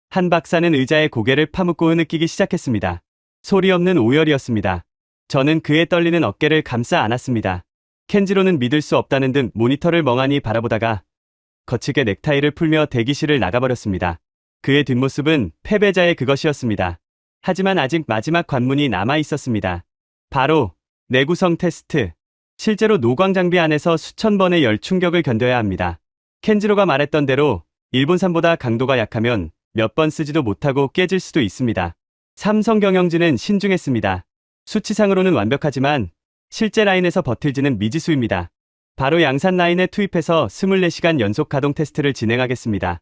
한 박사는 의자에 고개를 파묻고 흐느끼기 시작했습니다. 소리 없는 오열이었습니다. 저는 그의 떨리는 어깨를 감싸 안았습니다. 켄지로는 믿을 수 없다는 듯 모니터를 멍하니 바라보다가 거칠게 넥타이를 풀며 대기실을 나가버렸습니다. 그의 뒷모습은 패배자의 그것이었습니다. 하지만 아직 마지막 관문이 남아 있었습니다. 바로 내구성 테스트. 실제로 노광 장비 안에서 수천 번의 열 충격을 견뎌야 합니다. 켄지로가 말했던 대로 일본산보다 강도가 약하면 몇 번 쓰지도 못하고 깨질 수도 있습니다. 삼성 경영진은 신중했습니다. 수치상으로는 완벽하지만 실제 라인에서 버틸지는 미지수입니다. 바로 양산 라인에 투입해서 24시간 연속 가동 테스트를 진행하겠습니다.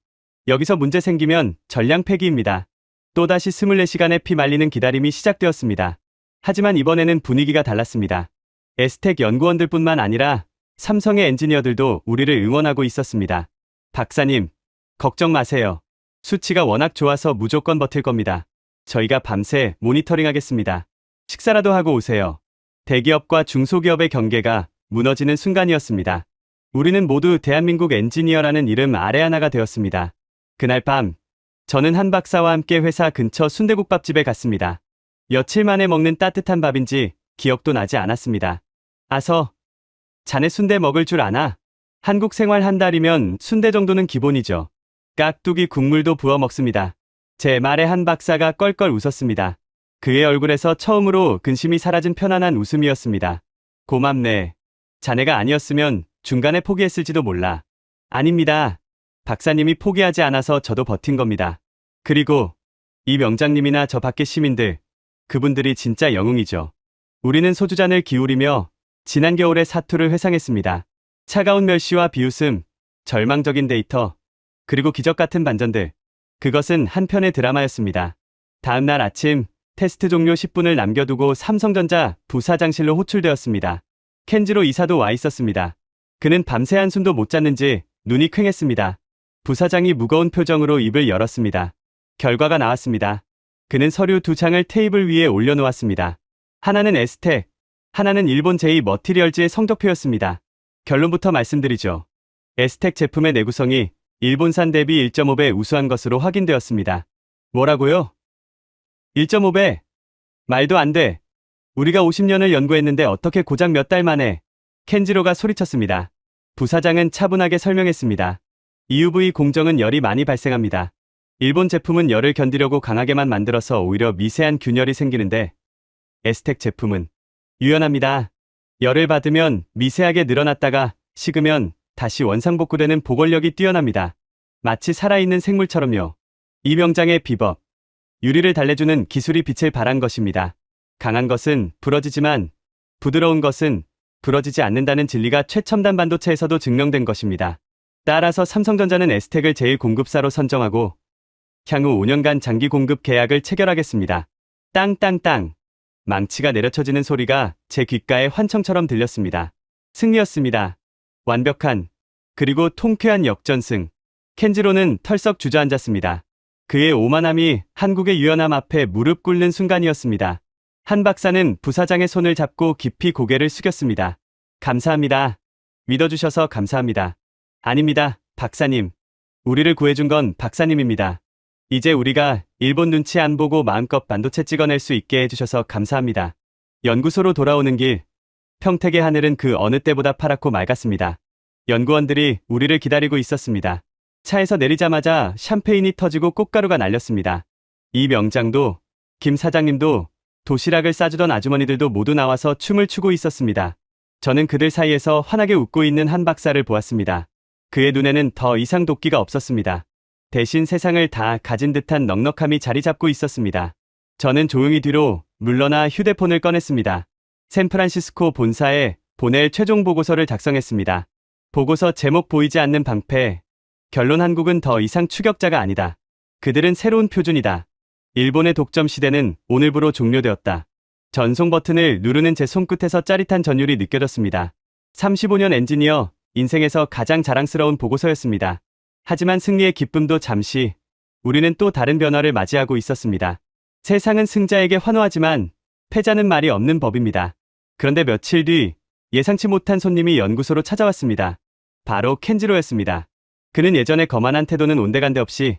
여기서 문제 생기면 전량 폐기입니다. 또다시 24시간의 피 말리는 기다림이 시작되었습니다. 하지만 이번에는 분위기가 달랐습니다. 에스텍 연구원들뿐만 아니라 삼성의 엔지니어들도 우리를 응원하고 있었습니다. 박사님, 걱정 마세요. 수치가 워낙 좋아서 무조건 버틸 겁니다. 저희가 밤새 모니터링하겠습니다. 식사라도 하고 오세요. 대기업과 중소기업의 경계가 무너지는 순간이었습니다. 우리는 모두 대한민국 엔지니어라는 이름 아래 하나가 되었습니다. 그날 밤, 저는 한 박사와 함께 회사 근처 순대국밥집에 갔습니다. 며칠 만에 먹는 따뜻한 밥인지 기억도 나지 않았습니다. 아서, 자네 순대 먹을 줄 아나? 한국 생활 한 달이면 순대 정도는 기본이죠. 깍두기 국물도 부어 먹습니다. 제 말에 한 박사가 껄껄 웃었습니다. 그의 얼굴에서 처음으로 근심이 사라진 편안한 웃음이었습니다. 고맙네. 자네가 아니었으면 중간에 포기했을지도 몰라. 아닙니다. 박사님이 포기하지 않아서 저도 버틴 겁니다. 그리고 이 명장님이나 저 밖의 시민들, 그분들이 진짜 영웅이죠. 우리는 소주잔을 기울이며 지난 겨울의 사투를 회상했습니다. 차가운 멸시와 비웃음, 절망적인 데이터, 그리고 기적 같은 반전들. 그것은 한편의 드라마였습니다. 다음 날 아침, 테스트 종료 10분을 남겨두고 삼성전자 부사장실로 호출되었습니다. 켄지로 이사도 와 있었습니다. 그는 밤새 한숨도 못 잤는지 눈이 퀭했습니다. 부사장이 무거운 표정으로 입을 열었습니다. 결과가 나왔습니다. 그는 서류 2장을 테이블 위에 올려놓았습니다. 하나는 에스텍, 하나는 일본 제2 머티리얼즈의 성적표였습니다. 결론부터 말씀드리죠. 에스텍 제품의 내구성이 일본산 대비 1.5배 우수한 것으로 확인되었습니다. 뭐라고요? 1.5배? 말도 안 돼. 우리가 50년을 연구했는데 어떻게 고작 몇 달 만에? 켄지로가 소리쳤습니다. 부사장은 차분하게 설명했습니다. EUV 공정은 열이 많이 발생합니다. 일본 제품은 열을 견디려고 강하게만 만들어서 오히려 미세한 균열이 생기는데 에스텍 제품은 유연합니다. 열을 받으면 미세하게 늘어났다가 식으면 다시 원상복구되는 보골력이 뛰어납니다. 마치 살아있는 생물처럼요. 이 명장의 비법. 유리를 달래주는 기술이 빛을 발한 것입니다. 강한 것은 부러지지만 부드러운 것은 부러지지 않는다는 진리가 최첨단 반도체에서도 증명된 것입니다. 따라서 삼성전자는 에스텍을 제1공급사로 선정하고 향후 5년간 장기 공급 계약을 체결하겠습니다. 땅땅땅. 망치가 내려쳐지는 소리가 제 귓가에 환청처럼 들렸습니다. 승리였습니다. 완벽한, 그리고 통쾌한 역전승. 켄지로는 털썩 주저앉았습니다. 그의 오만함이 한국의 유연함 앞에 무릎 꿇는 순간이었습니다. 한 박사는 부사장의 손을 잡고 깊이 고개를 숙였습니다. 감사합니다. 믿어주셔서 감사합니다. 아닙니다, 박사님. 우리를 구해준 건 박사님입니다. 이제 우리가 일본 눈치 안 보고 마음껏 반도체 찍어낼 수 있게 해주셔서 감사합니다. 연구소로 돌아오는 길, 평택의 하늘은 그 어느 때보다 파랗고 맑았습니다. 연구원들이 우리를 기다리고 있었습니다. 차에서 내리자마자 샴페인이 터지고 꽃가루가 날렸습니다. 이 명장도, 김 사장님도, 도시락을 싸주던 아주머니들도 모두 나와서 춤을 추고 있었습니다. 저는 그들 사이에서 환하게 웃고 있는 한 박사를 보았습니다. 그의 눈에는 더 이상 도끼가 없었습니다. 대신 세상을 다 가진 듯한 넉넉함이 자리 잡고 있었습니다. 저는 조용히 뒤로 물러나 휴대폰을 꺼냈습니다. 샌프란시스코 본사에 보낼 최종 보고서를 작성했습니다. 보고서 제목 보이지 않는 방패. 결론 한국은 더 이상 추격자가 아니다. 그들은 새로운 표준이다. 일본의 독점 시대는 오늘부로 종료되었다. 전송 버튼을 누르는 제 손끝에서 짜릿한 전율이 느껴졌습니다. 35년 엔지니어, 인생에서 가장 자랑스러운 보고서였습니다. 하지만 승리의 기쁨도 잠시, 우리는 또 다른 변화를 맞이하고 있었습니다. 세상은 승자에게 환호하지만 패자는 말이 없는 법입니다. 그런데 며칠 뒤 예상치 못한 손님이 연구소로 찾아왔습니다. 바로 켄지로였습니다. 그는 예전의 거만한 태도는 온데간데 없이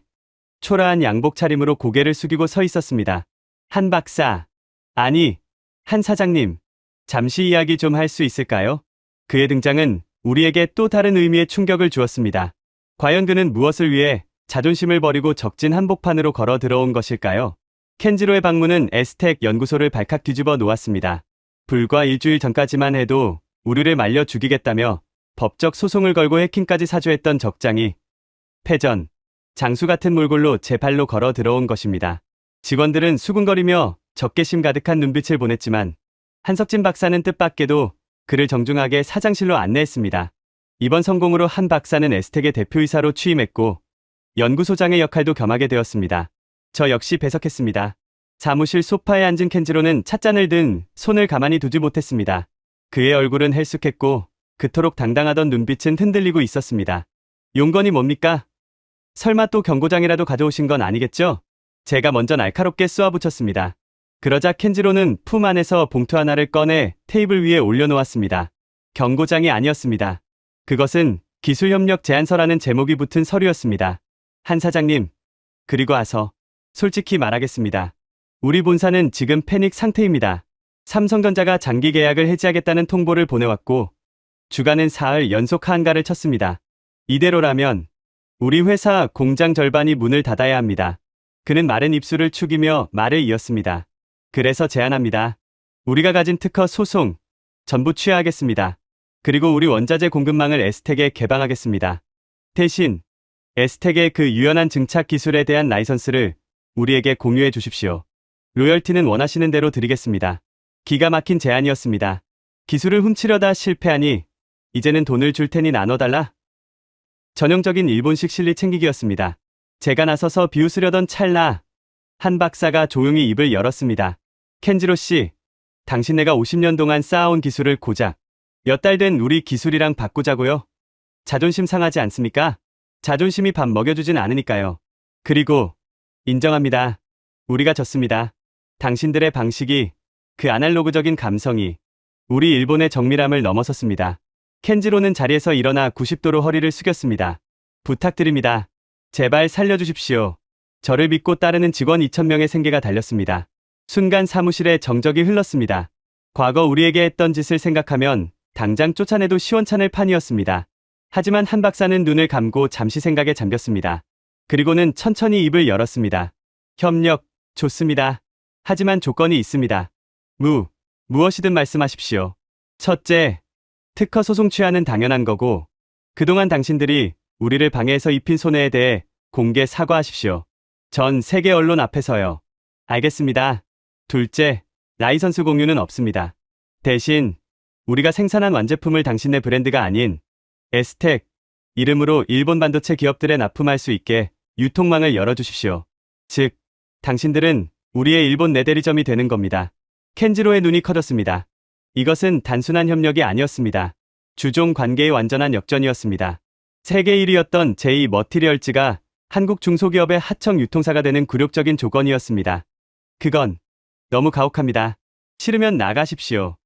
초라한 양복 차림으로 고개를 숙이고 서 있었습니다. 한 박사, 아니, 한 사장님, 잠시 이야기 좀 할 수 있을까요? 그의 등장은 우리에게 또 다른 의미의 충격을 주었습니다. 과연 그는 무엇을 위해 자존심을 버리고 적진 한복판으로 걸어 들어온 것일까요? 켄지로의 방문은 에스텍 연구소를 발칵 뒤집어 놓았습니다. 불과 일주일 전까지만 해도 우리를 말려 죽이겠다며 법적 소송을 걸고 해킹까지 사주했던 적장이 패전, 장수 같은 몰골로 제 발로 걸어 들어온 것입니다. 직원들은 수군거리며 적개심 가득한 눈빛을 보냈지만 한석진 박사는 뜻밖에도 그를 정중하게 사장실로 안내했습니다. 이번 성공으로 한 박사는 에스텍의 대표이사로 취임했고 연구소장의 역할도 겸하게 되었습니다. 저 역시 배석했습니다. 사무실 소파에 앉은 켄지로는 찻잔을 든 손을 가만히 두지 못했습니다. 그의 얼굴은 헬쑥했고 그토록 당당하던 눈빛은 흔들리고 있었습니다. 용건이 뭡니까? 설마 또 경고장이라도 가져오신 건 아니겠죠? 제가 먼저 날카롭게 쏘아붙였습니다. 그러자 켄지로는 품 안에서 봉투 하나를 꺼내 테이블 위에 올려놓았습니다. 경고장이 아니었습니다. 그것은 기술협력 제안서라는 제목이 붙은 서류였습니다. 한 사장님, 그리고 아서 솔직히 말하겠습니다. 우리 본사는 지금 패닉 상태입니다. 삼성전자가 장기 계약을 해지하겠다는 통보를 보내왔고 주가는 사흘 연속 하한가를 쳤습니다. 이대로라면 우리 회사 공장 절반이 문을 닫아야 합니다. 그는 마른 입술을 축이며 말을 이었습니다. 그래서 제안합니다. 우리가 가진 특허 소송 전부 취하하겠습니다. 그리고 우리 원자재 공급망을 에스텍에 개방하겠습니다. 대신 에스텍의 그 유연한 증착 기술에 대한 라이선스를 우리에게 공유해 주십시오. 로열티는 원하시는 대로 드리겠습니다. 기가 막힌 제안이었습니다. 기술을 훔치려다 실패하니 이제는 돈을 줄 테니 나눠달라? 전형적인 일본식 실리 챙기기였습니다. 제가 나서서 비웃으려던 찰나 한 박사가 조용히 입을 열었습니다. 켄지로 씨, 당신네가 50년 동안 쌓아온 기술을 고작 몇 달 된 우리 기술이랑 바꾸자고요? 자존심 상하지 않습니까? 자존심이 밥 먹여주진 않으니까요. 그리고 인정합니다. 우리가 졌습니다. 당신들의 방식이, 그 아날로그적인 감성이 우리 일본의 정밀함을 넘어섰습니다. 켄지로는 자리에서 일어나 90도로 허리를 숙였습니다. 부탁드립니다. 제발 살려주십시오. 저를 믿고 따르는 직원 2,000명의 생계가 달렸습니다. 순간 사무실에 정적이 흘렀습니다. 과거 우리에게 했던 짓을 생각하면 당장 쫓아내도 시원찮을 판이었습니다. 하지만 한 박사는 눈을 감고 잠시 생각에 잠겼습니다. 그리고는 천천히 입을 열었습니다. 협력, 좋습니다. 하지만 조건이 있습니다. 무엇이든 말씀하십시오. 첫째, 특허 소송 취하는 당연한 거고, 그동안 당신들이 우리를 방해해서 입힌 손해에 대해 공개 사과하십시오. 전 세계 언론 앞에서요. 알겠습니다. 둘째, 라이선스 공유는 없습니다. 대신 우리가 생산한 완제품을 당신네 브랜드가 아닌 에스텍 이름으로 일본 반도체 기업들에 납품할 수 있게 유통망을 열어주십시오. 즉, 당신들은 우리의 일본 내 대리점이 되는 겁니다. 켄지로의 눈이 커졌습니다. 이것은 단순한 협력이 아니었습니다. 주종 관계의 완전한 역전이었습니다. 세계 1위였던 제2 머티리얼즈가 한국 중소기업의 하청 유통사가 되는 굴욕적인 조건이었습니다. 그건 너무 가혹합니다. 싫으면 나가십시오.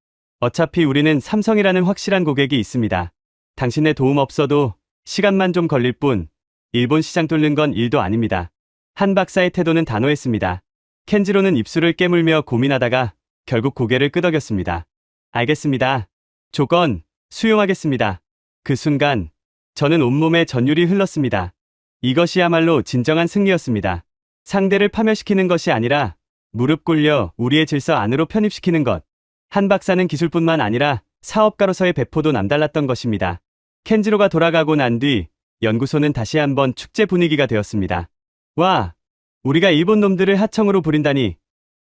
어차피 우리는 삼성이라는 확실한 고객이 있습니다. 당신의 도움 없어도 시간만 좀 걸릴 뿐, 일본 시장 뚫는 건 일도 아닙니다. 한 박사의 태도는 단호했습니다. 켄지로는 입술을 깨물며 고민하다가 결국 고개를 끄덕였습니다. 알겠습니다. 조건 수용하겠습니다. 그 순간 저는 온몸에 전율이 흘렀습니다. 이것이야말로 진정한 승리였습니다. 상대를 파멸시키는 것이 아니라 무릎 꿇려 우리의 질서 안으로 편입시키는 것. 한 박사는 기술뿐만 아니라 사업가로서의 배포도 남달랐던 것입니다. 켄지로가 돌아가고 난 뒤 연구소는 다시 한번 축제 분위기가 되었습니다. 와, 우리가 일본 놈들을 하청으로 부린다니.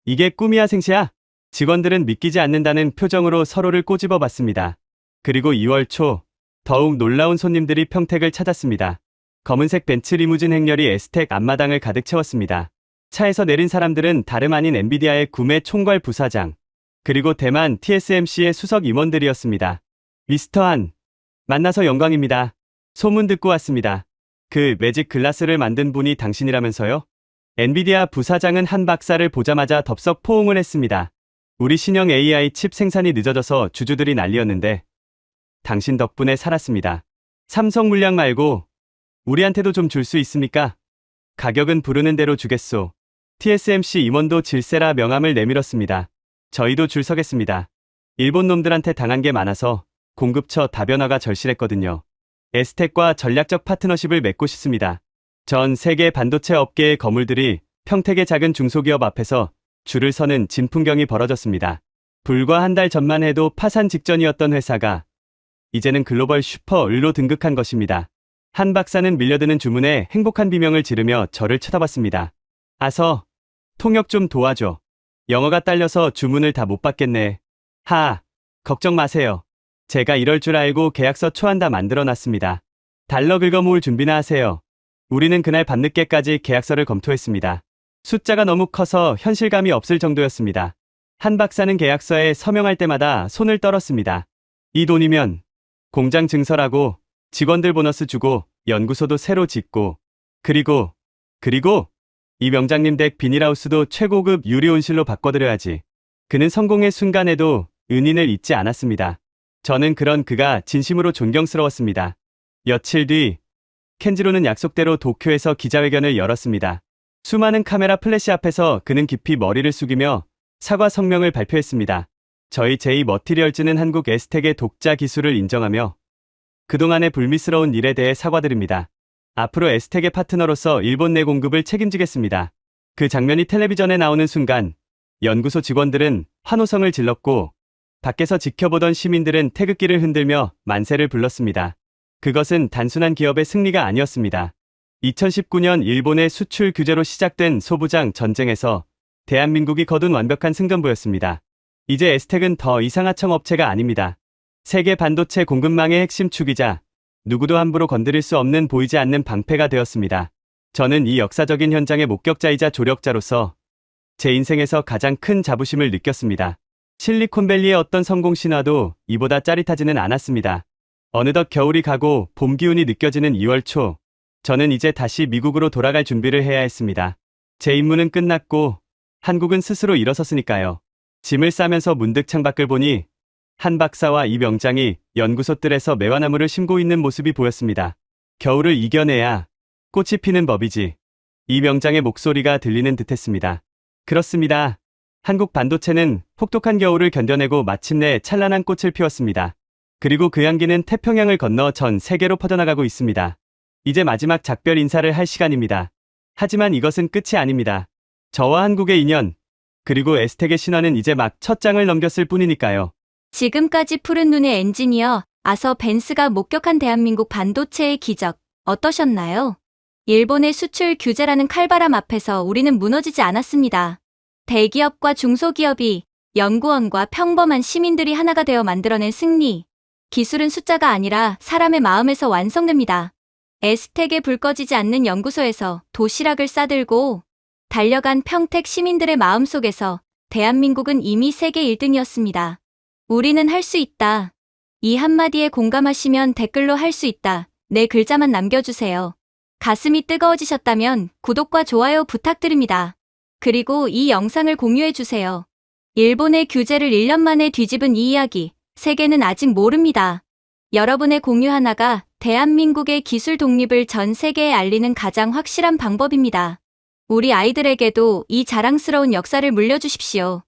이게 꿈이야 생시야? 직원들은 믿기지 않는다는 표정으로 서로를 꼬집어 봤습니다. 그리고 2월 초, 더욱 놀라운 손님들이 평택을 찾았습니다. 검은색 벤츠 리무진 행렬이 에스텍 앞마당을 가득 채웠습니다. 차에서 내린 사람들은 다름 아닌 엔비디아의 구매 총괄 부사장, 그리고 대만 TSMC의 수석 임원들이었습니다. 미스터 한, 만나서 영광입니다. 소문 듣고 왔습니다. 그 매직 글라스를 만든 분이 당신이라면서요? 엔비디아 부사장은 한 박사를 보자마자 덥석 포옹을 했습니다. 우리 신형 AI 칩 생산이 늦어져서 주주들이 난리였는데 당신 덕분에 살았습니다. 삼성 물량 말고 우리한테도 좀 줄 수 있습니까? 가격은 부르는 대로 주겠소. TSMC 임원도 질세라 명함을 내밀었습니다. 저희도 줄 서겠습니다. 일본 놈들한테 당한 게 많아서 공급처 다변화가 절실했거든요. 에스텍과 전략적 파트너십을 맺고 싶습니다. 전 세계 반도체 업계의 거물들이 평택의 작은 중소기업 앞에서 줄을 서는 진풍경이 벌어졌습니다. 불과 한 달 전만 해도 파산 직전이었던 회사가 이제는 글로벌 슈퍼을로 등극한 것입니다. 한 박사는 밀려드는 주문에 행복한 비명을 지르며 저를 쳐다봤습니다. 아서, 통역 좀 도와줘. 영어가 딸려서 주문을 다 못 받겠네. 걱정 마세요. 제가 이럴 줄 알고 계약서 초안 다 만들어놨습니다. 달러 긁어 모을 준비나 하세요. 우리는 그날 밤늦게까지 계약서를 검토했습니다. 숫자가 너무 커서 현실감이 없을 정도였습니다. 한 박사는 계약서에 서명할 때마다 손을 떨었습니다. 이 돈이면 공장 증설하고 직원들 보너스 주고 연구소도 새로 짓고 그리고 이 명장님 댁 비닐하우스도 최고급 유리 온실로 바꿔드려야지. 그는 성공의 순간에도 은인을 잊지 않았습니다. 저는 그런 그가 진심으로 존경스러웠습니다. 며칠 뒤 켄지로는 약속대로 도쿄에서 기자회견을 열었습니다. 수많은 카메라 플래시 앞에서 그는 깊이 머리를 숙이며 사과 성명을 발표했습니다. 저희 제2 머티리얼즈는 한국 에스텍의 독자 기술을 인정하며 그동안의 불미스러운 일에 대해 사과드립니다. 앞으로 에스텍의 파트너로서 일본 내 공급을 책임지겠습니다. 그 장면이 텔레비전에 나오는 순간 연구소 직원들은 환호성을 질렀고 밖에서 지켜보던 시민들은 태극기를 흔들며 만세를 불렀습니다. 그것은 단순한 기업의 승리가 아니었습니다. 2019년 일본의 수출 규제로 시작된 소부장 전쟁에서 대한민국이 거둔 완벽한 승전보였습니다. 이제 에스텍은 더 이상 하청 업체가 아닙니다. 세계 반도체 공급망의 핵심 축이자 누구도 함부로 건드릴 수 없는 보이지 않는 방패가 되었습니다. 저는 이 역사적인 현장의 목격자이자 조력자로서 제 인생에서 가장 큰 자부심을 느꼈습니다. 실리콘밸리의 어떤 성공 신화도 이보다 짜릿하지는 않았습니다. 어느덧 겨울이 가고 봄 기운이 느껴지는 2월 초, 저는 이제 다시 미국으로 돌아갈 준비를 해야 했습니다. 제 임무는 끝났고 한국은 스스로 일어섰으니까요. 짐을 싸면서 문득 창밖을 보니 한 박사와 이 명장이 연구소 뜰에서 매화나무를 심고 있는 모습이 보였습니다. 겨울을 이겨내야 꽃이 피는 법이지. 이 명장의 목소리가 들리는 듯했습니다. 그렇습니다. 한국 반도체는 혹독한 겨울을 견뎌내고 마침내 찬란한 꽃을 피웠습니다. 그리고 그 향기는 태평양을 건너 전 세계로 퍼져나가고 있습니다. 이제 마지막 작별 인사를 할 시간입니다. 하지만 이것은 끝이 아닙니다. 저와 한국의 인연, 그리고 에스텍의 신화는 이제 막 첫 장을 넘겼을 뿐이니까요. 지금까지 푸른 눈의 엔지니어 아서 벤스가 목격한 대한민국 반도체의 기적 어떠셨나요? 일본의 수출 규제라는 칼바람 앞에서 우리는 무너지지 않았습니다. 대기업과 중소기업이, 연구원과 평범한 시민들이 하나가 되어 만들어낸 승리. 기술은 숫자가 아니라 사람의 마음에서 완성됩니다. 에스텍의 불 꺼지지 않는 연구소에서 도시락을 싸들고 달려간 평택 시민들의 마음속에서 대한민국은 이미 세계 1등이었습니다. 우리는 할 수 있다. 이 한마디에 공감하시면 댓글로 할 수 있다. 네 글자만 남겨주세요. 가슴이 뜨거워지셨다면 구독과 좋아요 부탁드립니다. 그리고 이 영상을 공유해주세요. 일본의 규제를 1년 만에 뒤집은 이 이야기, 세계는 아직 모릅니다. 여러분의 공유 하나가 대한민국의 기술 독립을 전 세계에 알리는 가장 확실한 방법입니다. 우리 아이들에게도 이 자랑스러운 역사를 물려주십시오.